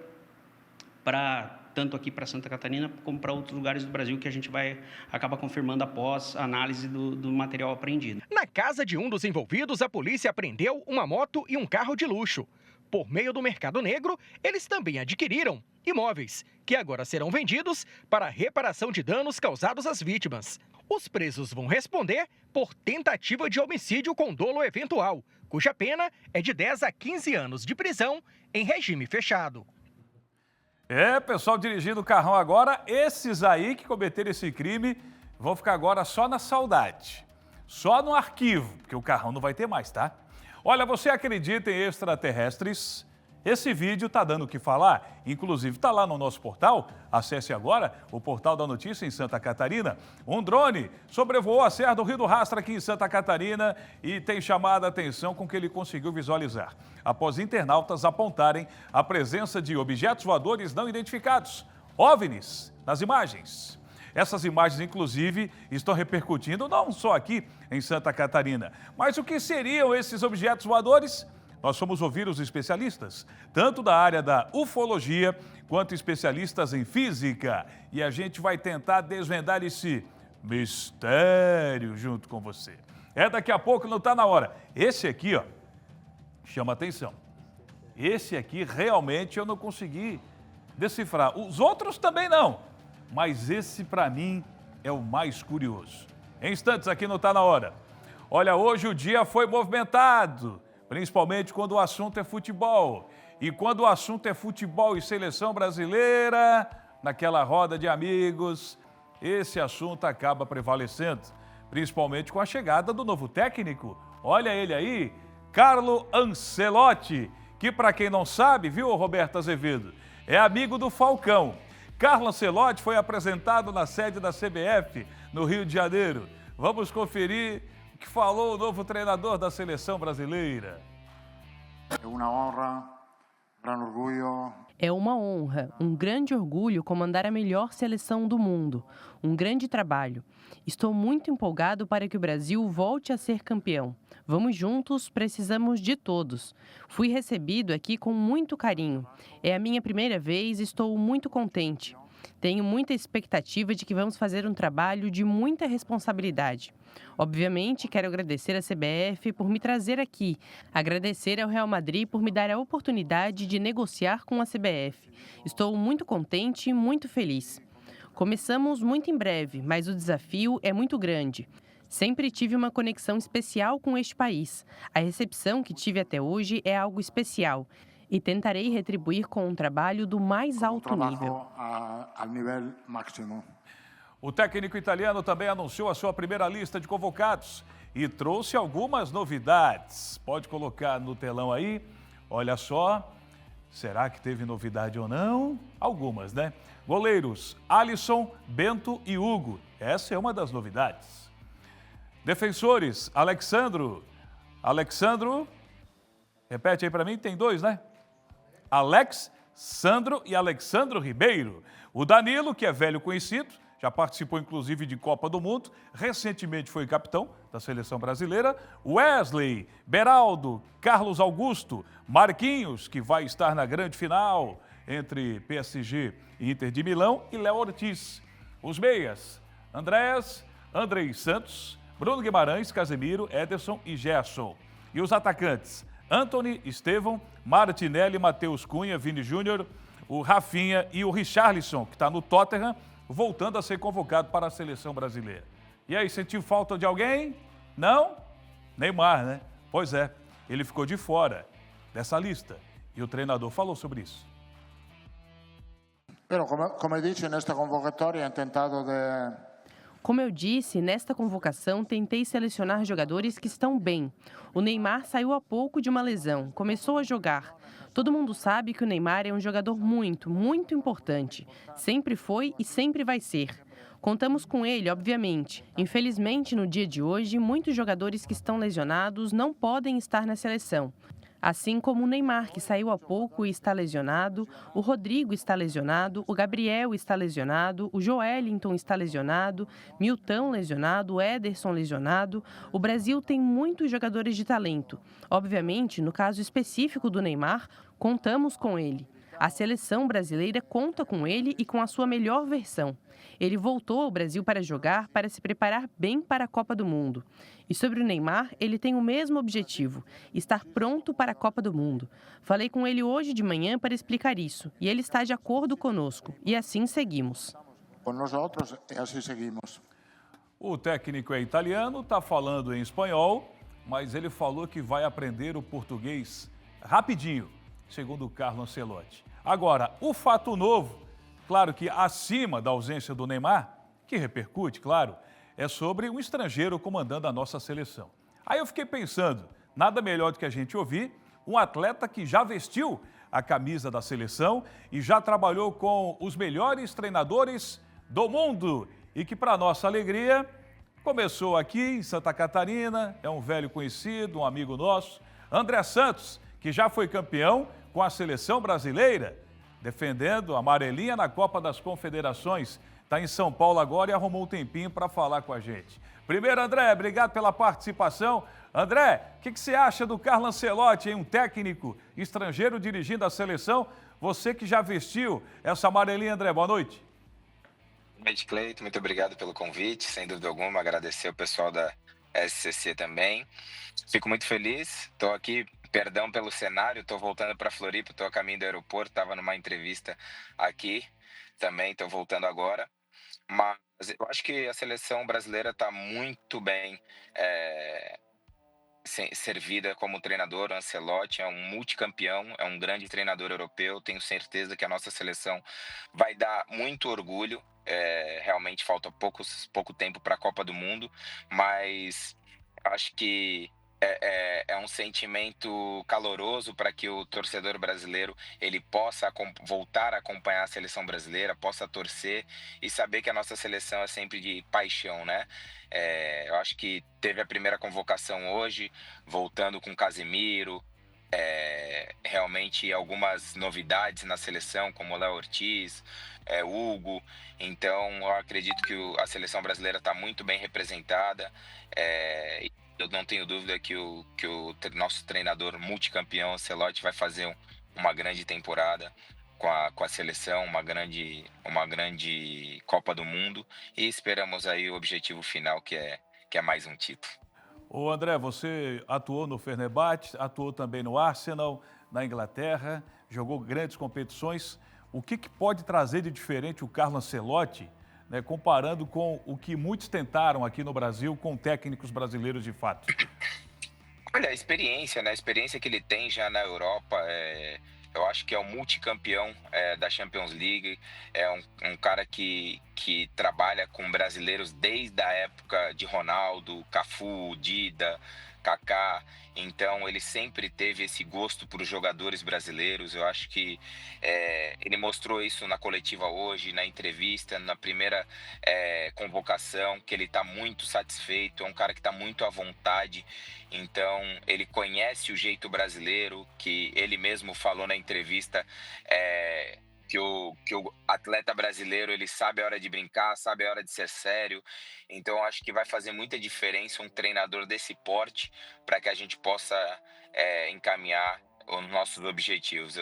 para tanto aqui para Santa Catarina como para outros lugares do Brasil, que a gente vai acabar confirmando após a análise do material apreendido. Na casa de um dos envolvidos, a polícia apreendeu uma moto e um carro de luxo. Por meio do mercado negro, eles também adquiriram imóveis, que agora serão vendidos para reparação de danos causados às vítimas. Os presos vão responder por tentativa de homicídio com dolo eventual, cuja pena é de 10 a 15 anos de prisão em regime fechado. Pessoal dirigindo o carrão agora, esses aí que cometeram esse crime vão ficar agora só na saudade, só no arquivo, porque o carrão não vai ter mais, tá? Olha, você acredita em extraterrestres? Esse vídeo tá dando o que falar, inclusive tá lá no nosso portal, acesse agora o Portal da Notícia em Santa Catarina. Um drone sobrevoou a Serra do Rio do Rastro aqui em Santa Catarina e tem chamado a atenção com o que ele conseguiu visualizar, após internautas apontarem a presença de objetos voadores não identificados, OVNIs, nas imagens. Essas imagens, inclusive, estão repercutindo não só aqui em Santa Catarina, mas o que seriam esses objetos voadores? Nós fomos ouvir os especialistas, tanto da área da ufologia, quanto especialistas em física. E a gente vai tentar desvendar esse mistério junto com você. Daqui a pouco, não está na hora. Esse aqui, ó, chama atenção. Esse aqui, realmente, eu não consegui decifrar. Os outros também não. Mas esse, para mim, é o mais curioso. Em instantes, aqui não está na hora. Olha, hoje o dia foi movimentado, principalmente quando o assunto é futebol. E quando o assunto é futebol e seleção brasileira, naquela roda de amigos, esse assunto acaba prevalecendo, principalmente com a chegada do novo técnico. Olha ele aí, Carlo Ancelotti, que para quem não sabe, viu, Roberto Azevedo, é amigo do Falcão. Carlo Ancelotti foi apresentado na sede da CBF, no Rio de Janeiro. Vamos conferir o que falou o novo treinador da seleção brasileira. É uma honra, grande orgulho. É uma honra, um grande orgulho comandar a melhor seleção do mundo. Um grande trabalho. Estou muito empolgado para que o Brasil volte a ser campeão. Vamos juntos, precisamos de todos. Fui recebido aqui com muito carinho. É a minha primeira vez e estou muito contente. Tenho muita expectativa de que vamos fazer um trabalho de muita responsabilidade. Obviamente, quero agradecer à CBF por me trazer aqui, agradecer ao Real Madrid por me dar a oportunidade de negociar com a CBF. Estou muito contente e muito feliz. Começamos muito em breve, mas o desafio é muito grande. Sempre tive uma conexão especial com este país. A recepção que tive até hoje é algo especial. E tentarei retribuir com um trabalho do mais alto nível. Ao nível máximo. O técnico italiano também anunciou a sua primeira lista de convocados e trouxe algumas novidades. Pode colocar no telão aí. Olha só, será que teve novidade ou não? Algumas, né? Goleiros, Alisson, Bento e Hugo. Essa é uma das novidades. Defensores, Alexandro, repete aí para mim, tem dois, né? Alex, Sandro e Alexandro Ribeiro. O Danilo, que é velho conhecido, já participou inclusive de Copa do Mundo, recentemente foi capitão da seleção brasileira. Wesley, Beraldo, Carlos Augusto, Marquinhos, que vai estar na grande final entre PSG e Inter de Milão, e Léo Ortiz. Os meias, Andréas, Andrei Santos, Bruno Guimarães, Casemiro, Ederson e Gerson. E os atacantes, Antony, Estevão, Martinelli, Matheus Cunha, Vini Júnior, o Rafinha e o Richarlison, que está no Tottenham, voltando a ser convocado para a seleção brasileira. E aí, sentiu falta de alguém? Não? Neymar, né? Pois é, ele ficou de fora dessa lista e o treinador falou sobre isso. Como eu disse, nesta convocatória, tentado de... Como eu disse, nesta convocação tentei selecionar jogadores que estão bem. O Neymar saiu há pouco de uma lesão, começou a jogar. Todo mundo sabe que o Neymar é um jogador muito, muito importante. Sempre foi e sempre vai ser. Contamos com ele, obviamente. Infelizmente, no dia de hoje, muitos jogadores que estão lesionados não podem estar na seleção. Assim como o Neymar, que saiu há pouco e está lesionado, o Rodrigo está lesionado, o Gabriel está lesionado, o Joelinton está lesionado, Milton lesionado, o Ederson lesionado. O Brasil tem muitos jogadores de talento. Obviamente, no caso específico do Neymar, contamos com ele. A seleção brasileira conta com ele e com a sua melhor versão. Ele voltou ao Brasil para jogar, para se preparar bem para a Copa do Mundo. E sobre o Neymar, ele tem o mesmo objetivo, estar pronto para a Copa do Mundo. Falei com ele hoje de manhã para explicar isso, e ele está de acordo conosco, e assim seguimos. Com nós outros, e assim seguimos. O técnico é italiano, está falando em espanhol, mas ele falou que vai aprender o português rapidinho, segundo o Carlo Ancelotti. Agora, o fato novo, claro que acima da ausência do Neymar, que repercute, claro, é sobre um estrangeiro comandando a nossa seleção. Aí eu fiquei pensando, nada melhor do que a gente ouvir um atleta que já vestiu a camisa da seleção e já trabalhou com os melhores treinadores do mundo e que, para nossa alegria, começou aqui em Santa Catarina, é um velho conhecido, um amigo nosso, André Santos, que já foi campeão com a seleção brasileira, defendendo a amarelinha na Copa das Confederações. Está em São Paulo agora e arrumou um tempinho para falar com a gente. Primeiro, André, obrigado pela participação. André, o que você acha do Carlo Ancelotti, hein? Um técnico estrangeiro dirigindo a seleção? Você que já vestiu essa amarelinha, André, boa noite. Boa noite, Cleiton. Muito obrigado pelo convite. Sem dúvida alguma, agradecer o pessoal da SCC também. Fico muito feliz. Estou aqui, perdão pelo cenário, estou voltando para Floripa, estou a caminho do aeroporto, estava numa entrevista aqui também, estou voltando agora. Mas eu acho que a seleção brasileira está muito bem servida como treinador. O Ancelotti é um multicampeão, é um grande treinador europeu. Tenho certeza que a nossa seleção vai dar muito orgulho. Realmente falta pouco tempo para a Copa do Mundo, mas acho que é um sentimento caloroso para que o torcedor brasileiro ele possa voltar a acompanhar a seleção brasileira, possa torcer e saber que a nossa seleção é sempre de paixão, né? Eu acho que teve a primeira convocação hoje, voltando com Casemiro, realmente algumas novidades na seleção, como o Léo Ortiz, Hugo. Então eu acredito que a seleção brasileira está muito bem representada. Eu não tenho dúvida que o nosso treinador multicampeão, Ancelotti, vai fazer uma grande temporada com a seleção, uma grande Copa do Mundo, e esperamos aí o objetivo final, que é mais um título. Ô André, você atuou no Fenerbahçe, atuou também no Arsenal, na Inglaterra, jogou grandes competições. O que pode trazer de diferente o Carlo Ancelotti, né, comparando com o que muitos tentaram aqui no Brasil com técnicos brasileiros de fato? Olha, a experiência, né? A experiência que ele tem já na Europa, eu acho que é um multicampeão da Champions League, é um cara que trabalha com brasileiros desde a época de Ronaldo, Cafu, Dida, Kaká. Então ele sempre teve esse gosto por jogadores brasileiros. Eu acho que ele mostrou isso na coletiva hoje, na entrevista, na primeira convocação, que ele está muito satisfeito, é um cara que está muito à vontade. Então ele conhece o jeito brasileiro, que ele mesmo falou na entrevista, que o atleta brasileiro, ele sabe a hora de brincar, sabe a hora de ser sério. Então, acho que vai fazer muita diferença um treinador desse porte para que a gente possa encaminhar os nossos objetivos.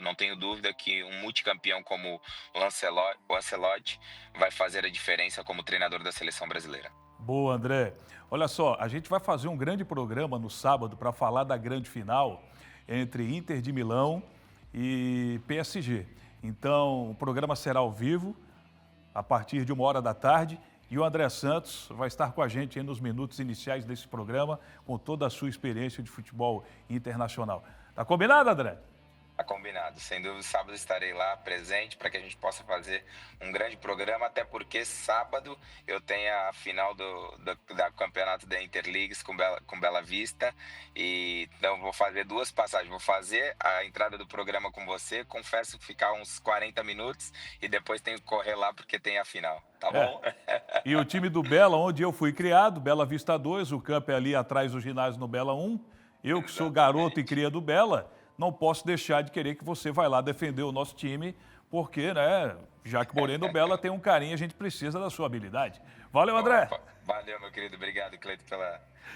Não tenho dúvida que um multicampeão como o Ancelotti vai fazer a diferença como treinador da seleção brasileira. Boa, André. Olha só, a gente vai fazer um grande programa no sábado para falar da grande final entre Inter de Milão e PSG. Então, o programa será ao vivo, a partir de 13h da tarde, e o André Santos vai estar com a gente aí nos minutos iniciais desse programa, com toda a sua experiência de futebol internacional. Tá combinado, André? Tá combinado. Sem dúvida, sábado estarei lá presente para que a gente possa fazer um grande programa, até porque sábado eu tenho a final do campeonato da Interleagues com Bela Vista, e então vou fazer duas passagens. Vou fazer a entrada do programa com você, confesso que ficar uns 40 minutos e depois tenho que correr lá porque tem a final, tá bom? E o time do Bela, onde eu fui criado, Bela Vista 2, o campo é ali atrás do ginásio no Bela 1. Eu que sou garoto e cria do Bela, não posso deixar de querer que você vá lá defender o nosso time, porque, né, já que morei no Bela, tem um carinho, a gente precisa da sua habilidade. Valeu, André. Valeu, meu querido. Obrigado, Cleiton,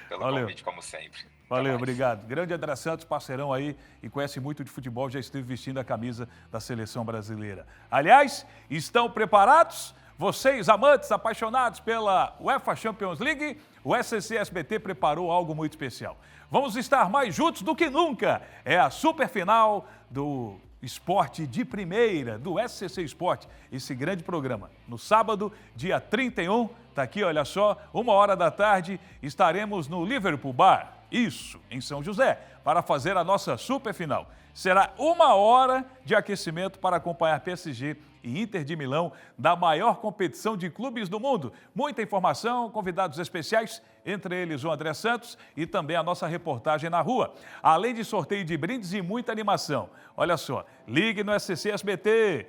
pelo Valeu. convite, como sempre. Valeu, obrigado. Grande André Santos, parceirão aí e conhece muito de futebol, já esteve vestindo a camisa da seleção brasileira. Aliás, estão preparados? Vocês, amantes, apaixonados pela UEFA Champions League, o SCC SBT preparou algo muito especial. Vamos estar mais juntos do que nunca. É a superfinal do Esporte de Primeira, do SCC Esporte, esse grande programa. No sábado, dia 31, tá aqui, olha só, 1h da tarde, estaremos no Liverpool Bar, isso, em São José, para fazer a nossa superfinal. Será 1 hora de aquecimento para acompanhar PSG e Inter de Milão da maior competição de clubes do mundo. Muita informação, convidados especiais, entre eles o André Santos e também a nossa reportagem na rua. Além de sorteio de brindes e muita animação. Olha só, ligue no SCC SBT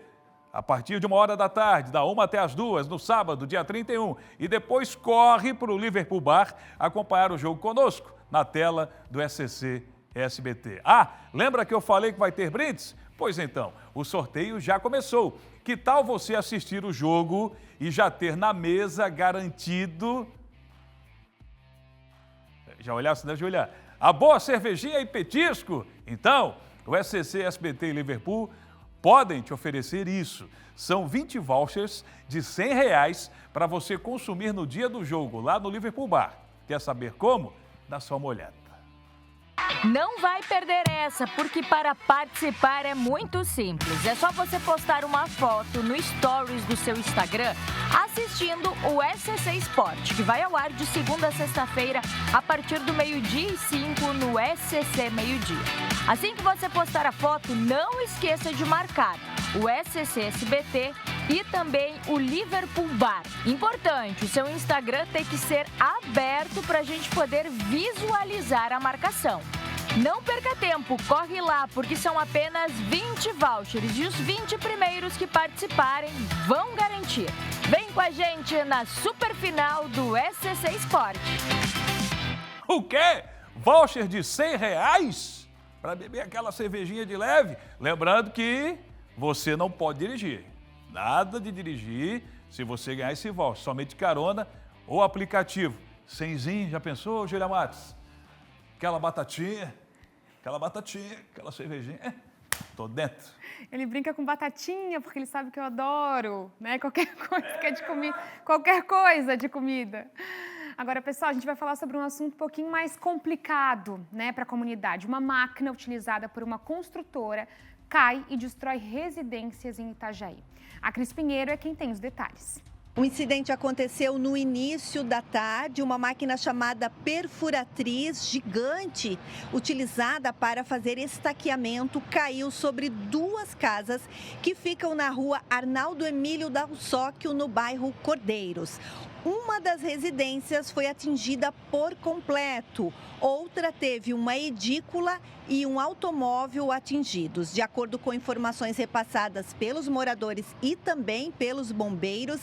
a partir de 1h da tarde, da 1 até as 2, no sábado, dia 31. E depois corre para o Liverpool Bar acompanhar o jogo conosco, na tela do SCC SBT. Ah, lembra que eu falei que vai ter brindes? Pois então, o sorteio já começou. Que tal você assistir o jogo e já ter na mesa garantido... Já olhasse, né, Júlia? A boa cervejinha e petisco? Então, o SCC, SBT e Liverpool podem te oferecer isso. São 20 vouchers de R$100 para você consumir no dia do jogo, lá no Liverpool Bar. Quer saber como? Dá só uma olhada. Não vai perder essa, porque para participar é muito simples. É só você postar uma foto no Stories do seu Instagram assistindo o SCC Sport, que vai ao ar de segunda a sexta-feira a partir do 12h05 no SCC Meio-Dia. Assim que você postar a foto, não esqueça de marcar o SCC SBT e também o Liverpool Bar. Importante, o seu Instagram tem que ser aberto para a gente poder visualizar a marcação. Não perca tempo, corre lá, porque são apenas 20 vouchers e os 20 primeiros que participarem vão garantir. Vem com a gente na superfinal do SCC Sport. O quê? Voucher de R$100 para beber aquela cervejinha de leve? Lembrando que você não pode dirigir. Nada de dirigir se você ganhar esse voucher. Somente carona ou aplicativo. Cenzinho, já pensou, Júlia Matos? Aquela batatinha, aquela cervejinha. Tô dentro. Ele brinca com batatinha porque ele sabe que eu adoro, né? Qualquer coisa que é de comida, qualquer coisa de comida. Agora, pessoal, a gente vai falar sobre um assunto um pouquinho mais complicado, né, para a comunidade. Uma máquina utilizada por uma construtora cai e destrói residências em Itajaí. A Cris Pinheiro é quem tem os detalhes. O incidente aconteceu no início da tarde. Uma máquina chamada perfuratriz gigante, utilizada para fazer estaqueamento, caiu sobre duas casas que ficam na rua Arnaldo Emílio Dalsóquio, no bairro Cordeiros. Uma das residências foi atingida por completo, outra teve uma edícula e um automóvel atingidos. De acordo com informações repassadas pelos moradores e também pelos bombeiros,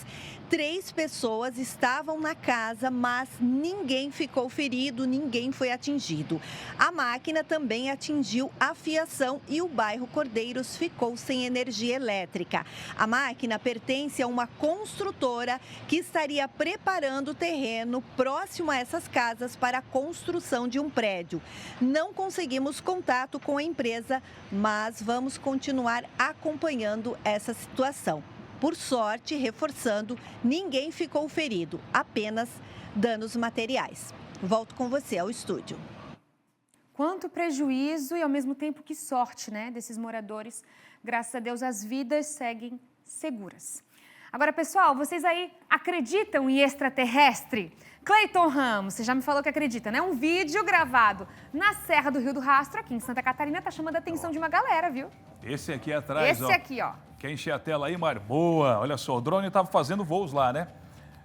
3 pessoas estavam na casa, mas ninguém ficou ferido, ninguém foi atingido. A máquina também atingiu a fiação e o bairro Cordeiros ficou sem energia elétrica. A máquina pertence a uma construtora que estaria preparando o terreno próximo a essas casas para a construção de um prédio. Não conseguimos contato com a empresa, mas vamos continuar acompanhando essa situação. Por sorte, reforçando, ninguém ficou ferido, apenas danos materiais. Volto com você ao estúdio. Quanto prejuízo e, ao mesmo tempo, que sorte, né, desses moradores. Graças a Deus, as vidas seguem seguras. Agora, pessoal, vocês aí acreditam em extraterrestre? Cleiton Ramos, você já me falou que acredita, né? Um vídeo gravado na Serra do Rio do Rastro, aqui em Santa Catarina, tá chamando a atenção de uma galera, viu? Esse aqui atrás, Esse aqui, ó. Quer encher a tela aí, Mário? Boa. Olha só, o drone estava fazendo voos lá, né?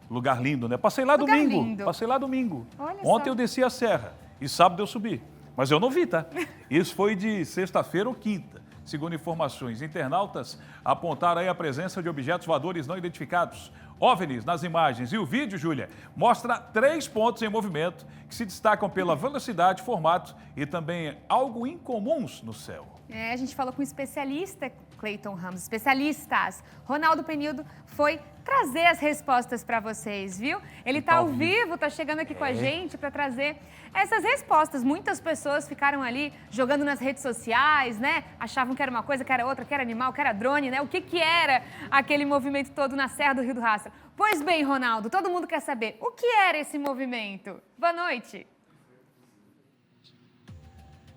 Lugar lindo, né? Passei lá domingo. Lindo. Passei lá domingo. Olha Ontem só. eu desci a serra e sábado eu subi. Mas eu não vi, tá? Isso foi de sexta-feira ou quinta. Segundo informações, internautas apontaram aí a presença de objetos voadores não identificados, OVNIs, nas imagens. E o vídeo, Júlia, mostra 3 pontos em movimento que se destacam pela velocidade, formato e também algo incomuns no céu. A gente falou com um especialista, Cleiton Ramos, especialistas. Ronaldo Penildo foi trazer as respostas para vocês, viu? Ele tá ao vivo, tá chegando aqui com a gente para trazer essas respostas. Muitas pessoas ficaram ali jogando nas redes sociais, né? Achavam que era uma coisa, que era outra, que era animal, que era drone, né? O que era aquele movimento todo na Serra do Rio do Rastro? Pois bem, Ronaldo, todo mundo quer saber o que era esse movimento. Boa noite.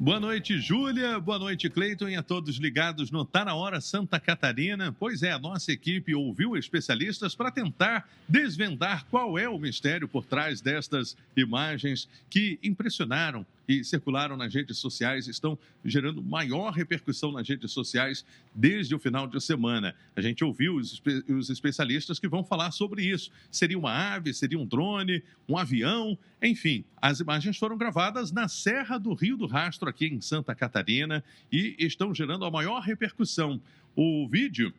Boa noite, Júlia. Boa noite, Cleiton, e a todos ligados no Tá Na Hora Santa Catarina. Pois é, a nossa equipe ouviu especialistas para tentar desvendar qual é o mistério por trás destas imagens que impressionaram e circularam nas redes sociais, estão gerando maior repercussão nas redes sociais desde o final de semana. A gente ouviu os especialistas que vão falar sobre isso. Seria uma ave, seria um drone, um avião, enfim. As imagens foram gravadas na Serra do Rio do Rastro, aqui em Santa Catarina, e estão gerando a maior repercussão. O vídeo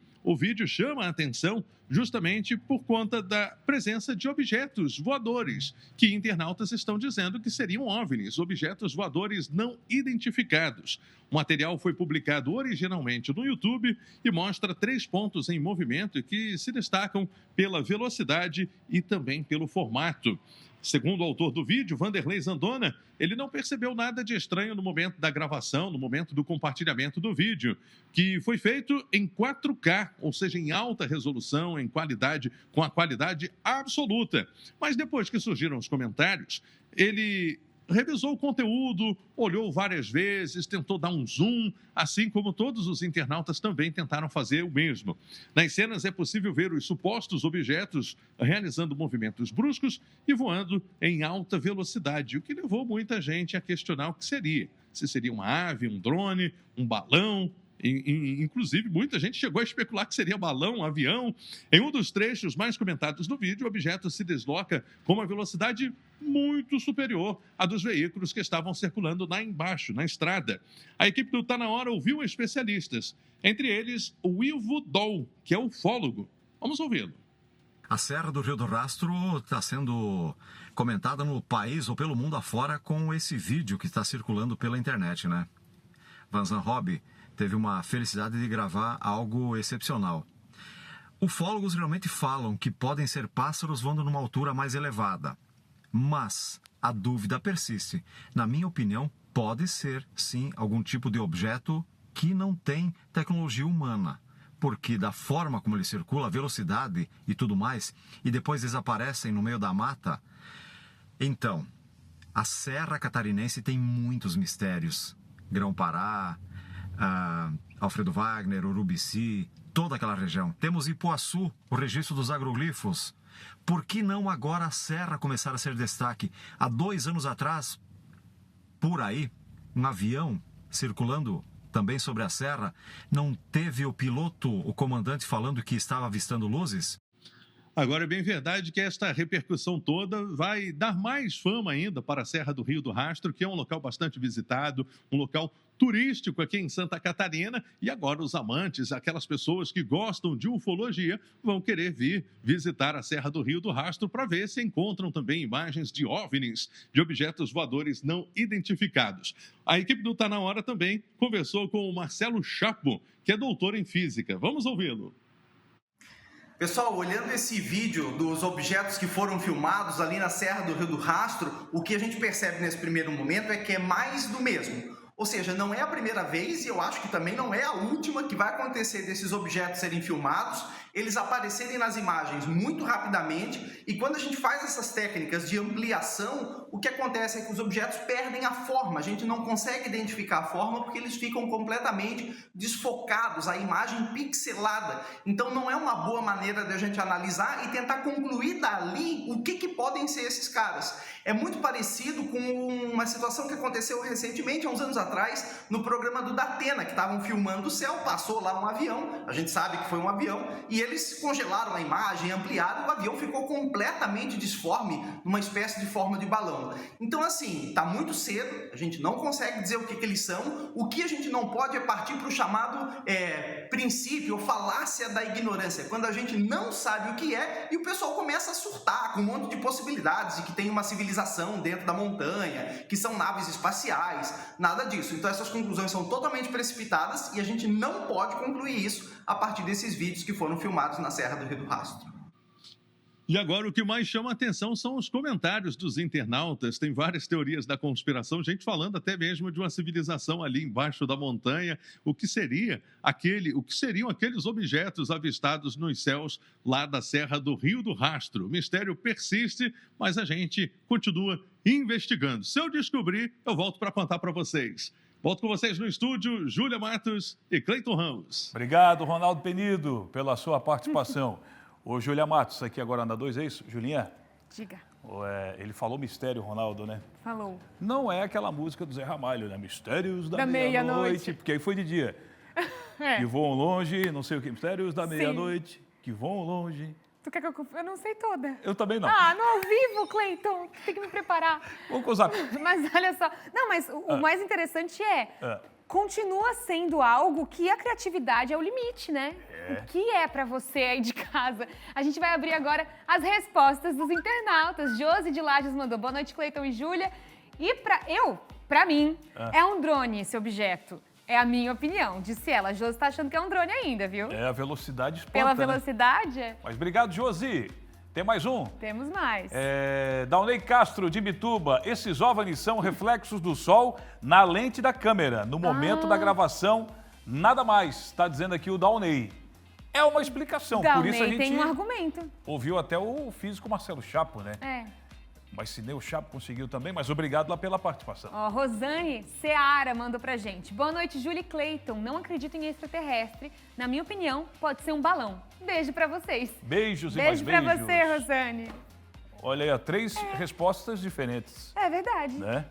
chama a atenção justamente por conta da presença de objetos voadores, que internautas estão dizendo que seriam OVNIs, objetos voadores não identificados. O material foi publicado originalmente no YouTube e mostra 3 pontos em movimento que se destacam pela velocidade e também pelo formato. Segundo o autor do vídeo, Vanderlei Zandona, ele não percebeu nada de estranho no momento da gravação, no momento do compartilhamento do vídeo, que foi feito em 4K, ou seja, em alta resolução, em qualidade, com a qualidade absoluta. Mas depois que surgiram os comentários, ele revisou o conteúdo, olhou várias vezes, tentou dar um zoom, assim como todos os internautas também tentaram fazer o mesmo. Nas cenas é possível ver os supostos objetos realizando movimentos bruscos e voando em alta velocidade, o que levou muita gente a questionar o que seria. Se seria uma ave, um drone, um balão. Inclusive, muita gente chegou a especular que seria balão, avião. Em um dos trechos mais comentados do vídeo, o objeto se desloca com uma velocidade muito superior à dos veículos que estavam circulando lá embaixo, na estrada. A equipe do Tá Na Hora ouviu especialistas, entre eles o Ivo Dol, que é ufólogo. Vamos ouvi-lo. A Serra do Rio do Rastro está sendo comentada no país ou pelo mundo afora com esse vídeo que está circulando pela internet, né? Vanzan Hobby teve uma felicidade de gravar algo excepcional. Ufólogos realmente falam que podem ser pássaros voando numa altura mais elevada. Mas a dúvida persiste. Na minha opinião, pode ser, sim, algum tipo de objeto que não tem tecnologia humana. Porque da forma como ele circula, a velocidade e tudo mais, e depois desaparecem no meio da mata. Então, a Serra Catarinense tem muitos mistérios. Grão-Pará, Alfredo Wagner, Urubici, toda aquela região. Temos Ipuaçu, o registro dos agroglifos. Por que não agora a Serra começar a ser destaque? Há 2 anos atrás, por aí, um avião circulando também sobre a Serra, não teve o piloto, o comandante, falando que estava avistando luzes? Agora, é bem verdade que esta repercussão toda vai dar mais fama ainda para a Serra do Rio do Rastro, que é um local bastante visitado, um local turístico aqui em Santa Catarina, e agora os amantes, aquelas pessoas que gostam de ufologia, vão querer vir visitar a Serra do Rio do Rastro para ver se encontram também imagens de OVNIs, de objetos voadores não identificados. A equipe do Tá Na Hora também conversou com o Marcelo Chapo, que é doutor em física. Vamos ouvi-lo. Pessoal, olhando esse vídeo dos objetos que foram filmados ali na Serra do Rio do Rastro, o que a gente percebe nesse primeiro momento é que é mais do mesmo. Ou seja, não é a primeira vez e eu acho que também não é a última que vai acontecer desses objetos serem filmados, eles aparecerem nas imagens muito rapidamente, e quando a gente faz essas técnicas de ampliação, o que acontece é que os objetos perdem a forma, a gente não consegue identificar a forma porque eles ficam completamente desfocados, a imagem pixelada. Então não é uma boa maneira de a gente analisar e tentar concluir dali o que podem ser esses caras. É muito parecido com uma situação que aconteceu recentemente, há uns anos atrás, no programa do Datena, que estavam filmando o céu, passou lá um avião, a gente sabe que foi um avião, e eles congelaram a imagem, ampliaram, o avião ficou completamente disforme, numa espécie de forma de balão. Então assim, tá muito cedo, a gente não consegue dizer o que eles são, o que a gente não pode é partir para o chamado princípio ou falácia da ignorância, quando a gente não sabe o que é e o pessoal começa a surtar com um monte de possibilidades de que tem uma civilização dentro da montanha, que são naves espaciais, nada disso. Então essas conclusões são totalmente precipitadas e a gente não pode concluir isso a partir desses vídeos que foram filmados na Serra do Rio do Rastro. E agora o que mais chama a atenção são os comentários dos internautas. Tem várias teorias da conspiração, gente falando até mesmo de uma civilização ali embaixo da montanha. O que seriam aqueles objetos avistados nos céus lá da Serra do Rio do Rastro? O mistério persiste, mas a gente continua investigando. Se eu descobrir, eu volto para contar para vocês. Volto com vocês no estúdio, Júlia Matos e Cleiton Ramos. Obrigado, Ronaldo Penido, pela sua participação. Ô, Júlia Matos, aqui agora na 2, é isso? Julinha? Diga. Ele falou mistério, Ronaldo, né? Falou. Não é aquela música do Zé Ramalho, né? Mistérios da meia-noite, porque aí foi de dia. Que voam longe, não sei o que. Mistérios da meia-noite, que voam longe. Tu quer que eu não sei toda. Eu também não. Ah, no ao vivo, Cleiton. Tem que me preparar. Vamos com o zap. Mas olha só. Não, mas o mais interessante continua sendo algo que a criatividade é o limite, né? O que é pra você aí de casa? A gente vai abrir agora as respostas dos internautas. Josi de Lages mandou boa noite, Cleiton e Júlia. E pra mim, é um drone esse objeto. É a minha opinião, disse ela. A Josi tá achando que é um drone ainda, viu? É, a velocidade espanta, Pela velocidade, né? Mas obrigado, Josi. Tem mais um? Temos mais. Daunei Castro, de Bituba. Esses OVNIs são reflexos do Sol na lente da câmera. No momento da gravação, nada mais. Está dizendo aqui o Daunei. É uma explicação. Por isso a gente tem um argumento. Ouviu até o físico Marcelo Chapo, né? Mas se nem o Chapo conseguiu também, mas obrigado lá pela participação. Rosane Seara mandou pra gente. Boa noite, Júlia e Cleiton. Não acredito em extraterrestre. Na minha opinião, pode ser um balão. Beijo pra vocês. Beijos e mais beijos. Beijo pra você, Rosane. Olha aí, 3 respostas diferentes. É verdade. Né?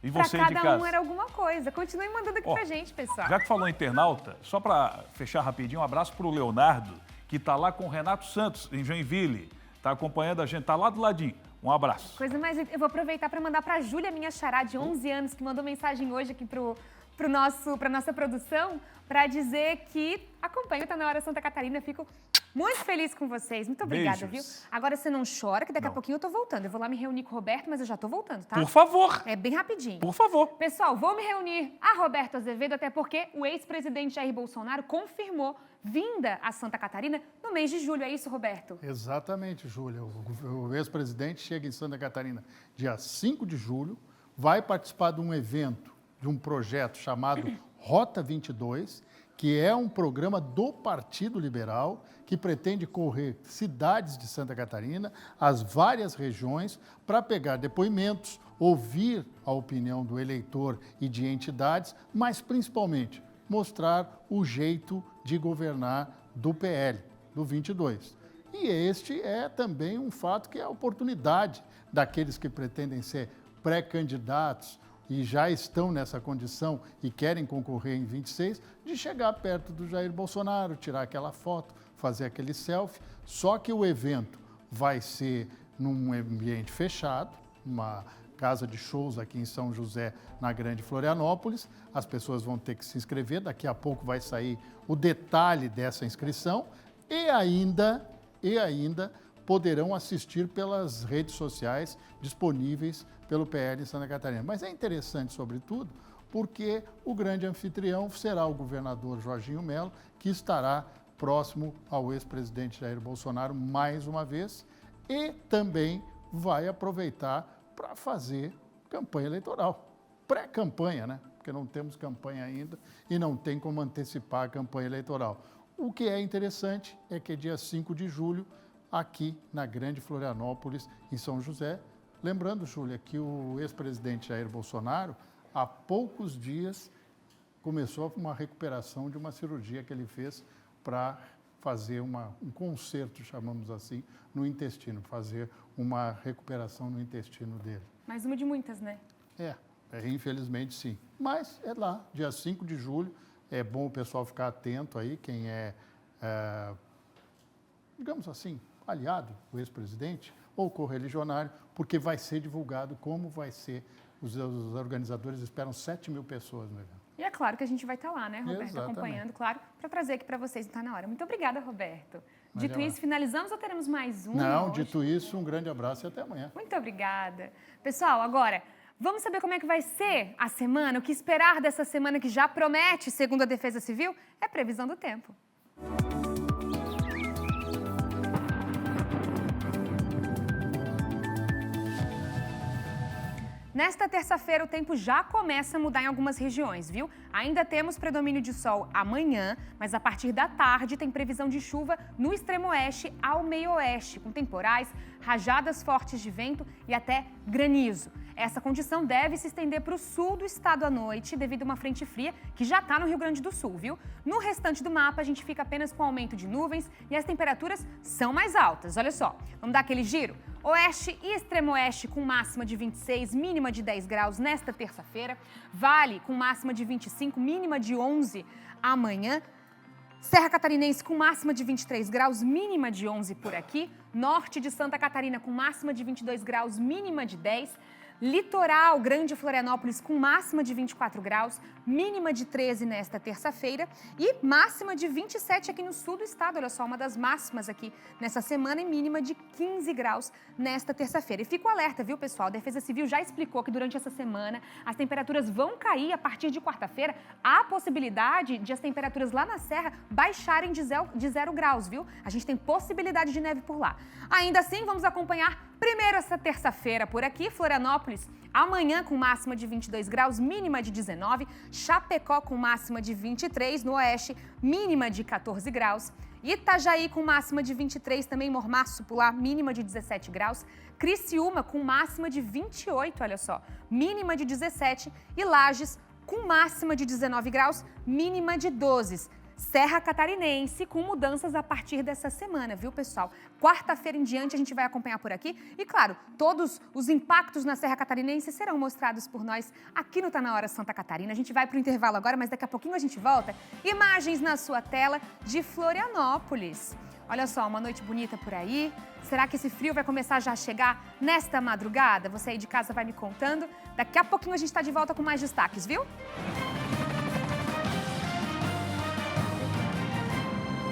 E você pra de casa? cada um era alguma coisa. Continue mandando aqui pra gente, pessoal. Já que falou em internauta, só pra fechar rapidinho, um abraço pro Leonardo, que tá lá com o Renato Santos, em Joinville. Tá acompanhando a gente, tá lá do ladinho. Um abraço. Coisa mais... Eu vou aproveitar para mandar para a Júlia, minha xará, de 11 anos, que mandou mensagem hoje aqui para nossa produção, para dizer que acompanha o Tá Na Hora Santa Catarina. Fico muito feliz com vocês. Muito obrigada, viu? Agora você não chora, que daqui a pouquinho eu tô voltando. Eu vou lá me reunir com o Roberto, mas eu já tô voltando, tá? Por favor. É bem rapidinho. Por favor. Pessoal, vou me reunir a Roberto Azevedo, até porque o ex-presidente Jair Bolsonaro confirmou vinda a Santa Catarina no mês de julho. É isso, Roberto? Exatamente, Júlia. O ex-presidente chega em Santa Catarina dia 5 de julho, vai participar de um evento, de um projeto chamado Rota 22, que é um programa do Partido Liberal que pretende correr cidades de Santa Catarina, as várias regiões, para pegar depoimentos, ouvir a opinião do eleitor e de entidades, mas principalmente mostrar o jeito de governar do PL, do 22. E este é também um fato que é a oportunidade daqueles que pretendem ser pré-candidatos e já estão nessa condição e querem concorrer em 26, de chegar perto do Jair Bolsonaro, tirar aquela foto, fazer aquele selfie. Só que o evento vai ser num ambiente fechado, uma casa de shows aqui em São José, na Grande Florianópolis. As pessoas vão ter que se inscrever, daqui a pouco vai sair o detalhe dessa inscrição e ainda poderão assistir pelas redes sociais disponíveis pelo PL em Santa Catarina. Mas é interessante, sobretudo, porque o grande anfitrião será o governador Jorginho Melo, que estará próximo ao ex-presidente Jair Bolsonaro mais uma vez e também vai aproveitar para fazer campanha eleitoral. Pré-campanha, né? Porque não temos campanha ainda e não tem como antecipar a campanha eleitoral. O que é interessante é que é dia 5 de julho, aqui na Grande Florianópolis, em São José. Lembrando, Júlia, que o ex-presidente Jair Bolsonaro, há poucos dias, começou uma recuperação de uma cirurgia que ele fez para fazer um conserto, chamamos assim, no intestino, fazer uma recuperação no intestino dele. Mais uma de muitas, né? Infelizmente sim. Mas é lá, dia 5 de julho, é bom o pessoal ficar atento aí, quem digamos assim, aliado, o ex-presidente ou correligionário, porque vai ser divulgado como vai ser. Os organizadores esperam 7 mil pessoas no evento. E é claro que a gente vai estar lá, né, Roberto? Exatamente. Acompanhando, claro, para trazer aqui para vocês no Tá Na Hora. Muito obrigada, Roberto. Dito isso, finalizamos ou teremos mais um? Não, hoje? dito isso, um grande abraço e até amanhã. Muito obrigada. Pessoal, agora, vamos saber como é que vai ser a semana? O que esperar dessa semana que já promete, segundo a Defesa Civil? É previsão do tempo. Nesta terça-feira, o tempo já começa a mudar em algumas regiões, viu? Ainda temos predomínio de sol amanhã, mas a partir da tarde tem previsão de chuva no extremo oeste ao meio oeste, com temporais, rajadas fortes de vento e até granizo. Essa condição deve se estender para o sul do estado à noite, devido a uma frente fria que já está no Rio Grande do Sul, viu? No restante do mapa, a gente fica apenas com aumento de nuvens e as temperaturas são mais altas. Olha só, vamos dar aquele giro? Oeste e extremo oeste com máxima de 26, mínima de 10 graus nesta terça-feira. Vale com máxima de 25, mínima de 11 amanhã. Serra Catarinense com máxima de 23 graus, mínima de 11 por aqui. Norte de Santa Catarina com máxima de 22 graus, mínima de 10. Litoral, Grande Florianópolis com máxima de 24 graus, mínima de 13 nesta terça-feira e máxima de 27 aqui no sul do estado. Olha só, uma das máximas aqui nessa semana e mínima de 15 graus nesta terça-feira. E fica o alerta, viu, pessoal? A Defesa Civil já explicou que durante essa semana as temperaturas vão cair a partir de quarta-feira. Há possibilidade de as temperaturas lá na Serra baixarem de 0 graus, viu? A gente tem possibilidade de neve por lá. Ainda assim, vamos acompanhar primeiro essa terça-feira por aqui, Florianópolis, amanhã com máxima de 22 graus, mínima de 19, Chapecó com máxima de 23, no oeste, mínima de 14 graus, Itajaí com máxima de 23, também Mormaço por lá, mínima de 17 graus, Criciúma com máxima de 28, olha só, mínima de 17 e Lages com máxima de 19 graus, mínima de 12. Serra Catarinense com mudanças a partir dessa semana, viu, pessoal? Quarta-feira em diante a gente vai acompanhar por aqui e, claro, todos os impactos na Serra Catarinense serão mostrados por nós aqui no Tá Na Hora Santa Catarina. A gente vai para o intervalo agora, mas daqui a pouquinho a gente volta. Imagens na sua tela de Florianópolis. Olha só, uma noite bonita por aí. Será que esse frio vai começar já a chegar nesta madrugada? Você aí de casa vai me contando. Daqui a pouquinho a gente está de volta com mais destaques, viu?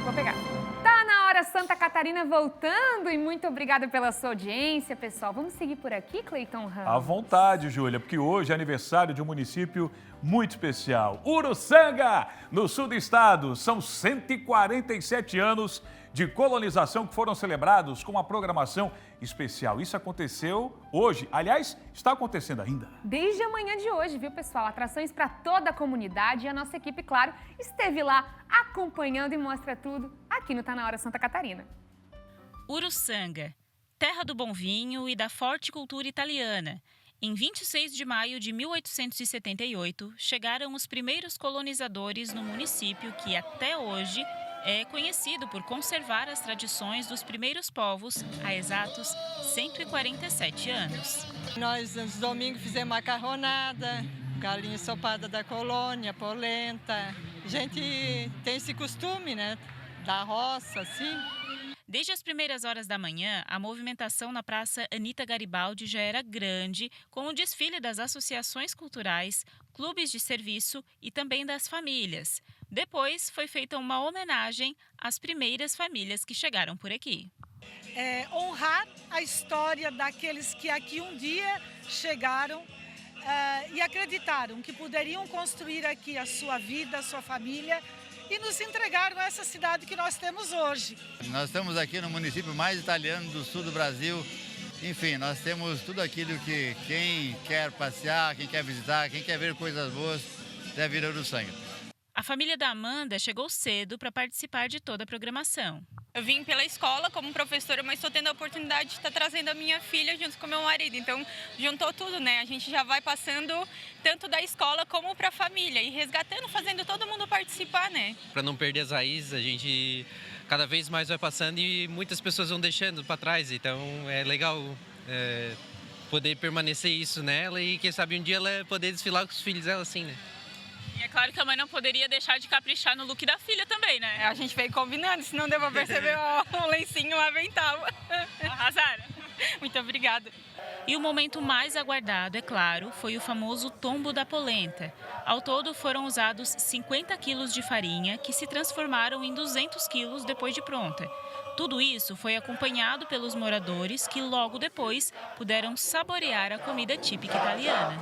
Vou pegar. Tá na hora Santa Catarina voltando e muito obrigada pela sua audiência, pessoal. Vamos seguir por aqui, Cleiton Ramos? À vontade, Júlia, porque hoje é aniversário de um município muito especial. Uruçanga, no sul do estado. São 147 anos de colonização que foram celebrados com uma programação especial. Isso aconteceu hoje. Aliás, está acontecendo ainda. Desde a manhã de hoje, viu, pessoal? Atrações para toda a comunidade e a nossa equipe, claro, esteve lá acompanhando e mostra tudo aqui no Tá Na Hora Santa Catarina. Uruçanga, terra do bom vinho e da forte cultura italiana. Em 26 de maio de 1878, chegaram os primeiros colonizadores no município que, até hoje, é conhecido por conservar as tradições dos primeiros povos há exatos 147 anos. Nós, nos domingos, fizemos macarronada, galinha ensopada da colônia, polenta. A gente tem esse costume, né, da roça, assim. Desde as primeiras horas da manhã, a movimentação na Praça Anita Garibaldi já era grande, com o desfile das associações culturais, clubes de serviço e também das famílias. Depois, foi feita uma homenagem às primeiras famílias que chegaram por aqui. Honrar a história daqueles que aqui um dia chegaram e acreditaram que poderiam construir aqui a sua vida, a sua família, e nos entregaram essa cidade que nós temos hoje. Nós estamos aqui no município mais italiano do sul do Brasil. Enfim, nós temos tudo aquilo que quem quer passear, quem quer visitar, quem quer ver coisas boas, deve ir a Uruçanga. A família da Amanda chegou cedo para participar de toda a programação. Eu vim pela escola como professora, mas estou tendo a oportunidade de estar trazendo a minha filha junto com meu marido. Então, juntou tudo, né? A gente já vai passando tanto da escola como para a família e resgatando, fazendo todo mundo participar, né? Para não perder as raízes, a gente cada vez mais vai passando e muitas pessoas vão deixando para trás. Então, é legal poder permanecer isso nela e, quem sabe, um dia ela poder desfilar com os filhos dela assim, né? E é claro que a mãe não poderia deixar de caprichar no look da filha também, né? A gente veio combinando, se não deu pra perceber um lencinho, um avental. Arrasaram. Muito obrigada. E o momento mais aguardado, é claro, foi o famoso tombo da polenta. Ao todo foram usados 50 quilos de farinha, que se transformaram em 200 quilos depois de pronta. Tudo isso foi acompanhado pelos moradores que logo depois puderam saborear a comida típica italiana.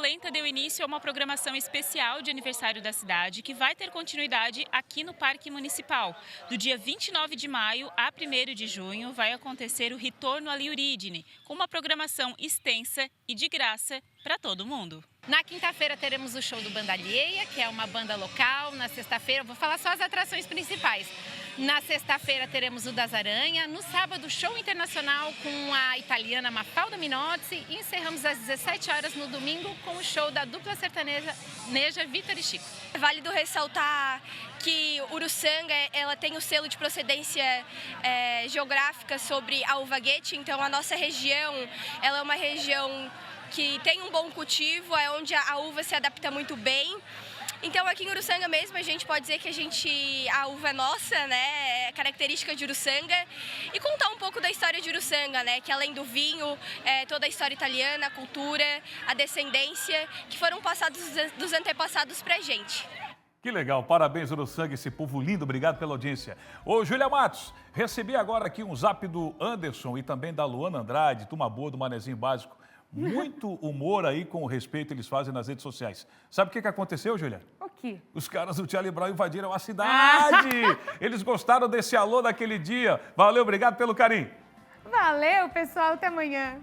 Polenta deu início a uma programação especial de aniversário da cidade que vai ter continuidade aqui no Parque Municipal. Do dia 29 de maio a 1º de junho vai acontecer o Retorno à Liuridine, com uma programação extensa e de graça para todo mundo. Na quinta-feira teremos o show do Banda Alheia, que é uma banda local. Na sexta-feira, eu vou falar só as atrações principais. Na sexta-feira teremos o Das Aranha. No sábado, show internacional com a italiana Mafalda Minozzi. E encerramos às 17 horas no domingo com o show da dupla sertaneja Vitor e Chico. É válido ressaltar que Uruçanga ela tem o selo de procedência geográfica sobre a uva Goethe. Então, a nossa região ela é uma região que tem um bom cultivo, é onde a uva se adapta muito bem. Então, aqui em Uruçanga mesmo, a gente pode dizer que a uva é nossa, né? É característica de Uruçanga. E contar um pouco da história de Uruçanga, né? Que além do vinho, toda a história italiana, a cultura, a descendência, que foram passados dos antepassados pra gente. Que legal, parabéns, Uruçanga, esse povo lindo, obrigado pela audiência. Ô, Júlia Matos, recebi agora aqui um zap do Anderson e também da Luana Andrade, turma boa do Manezinho Básico. Muito humor aí com o respeito eles fazem nas redes sociais. Sabe o que aconteceu, Júlia? O quê? Os caras do Charlie Brown invadiram a cidade. Eles gostaram desse alô daquele dia. Valeu, obrigado pelo carinho. Valeu, pessoal, até amanhã.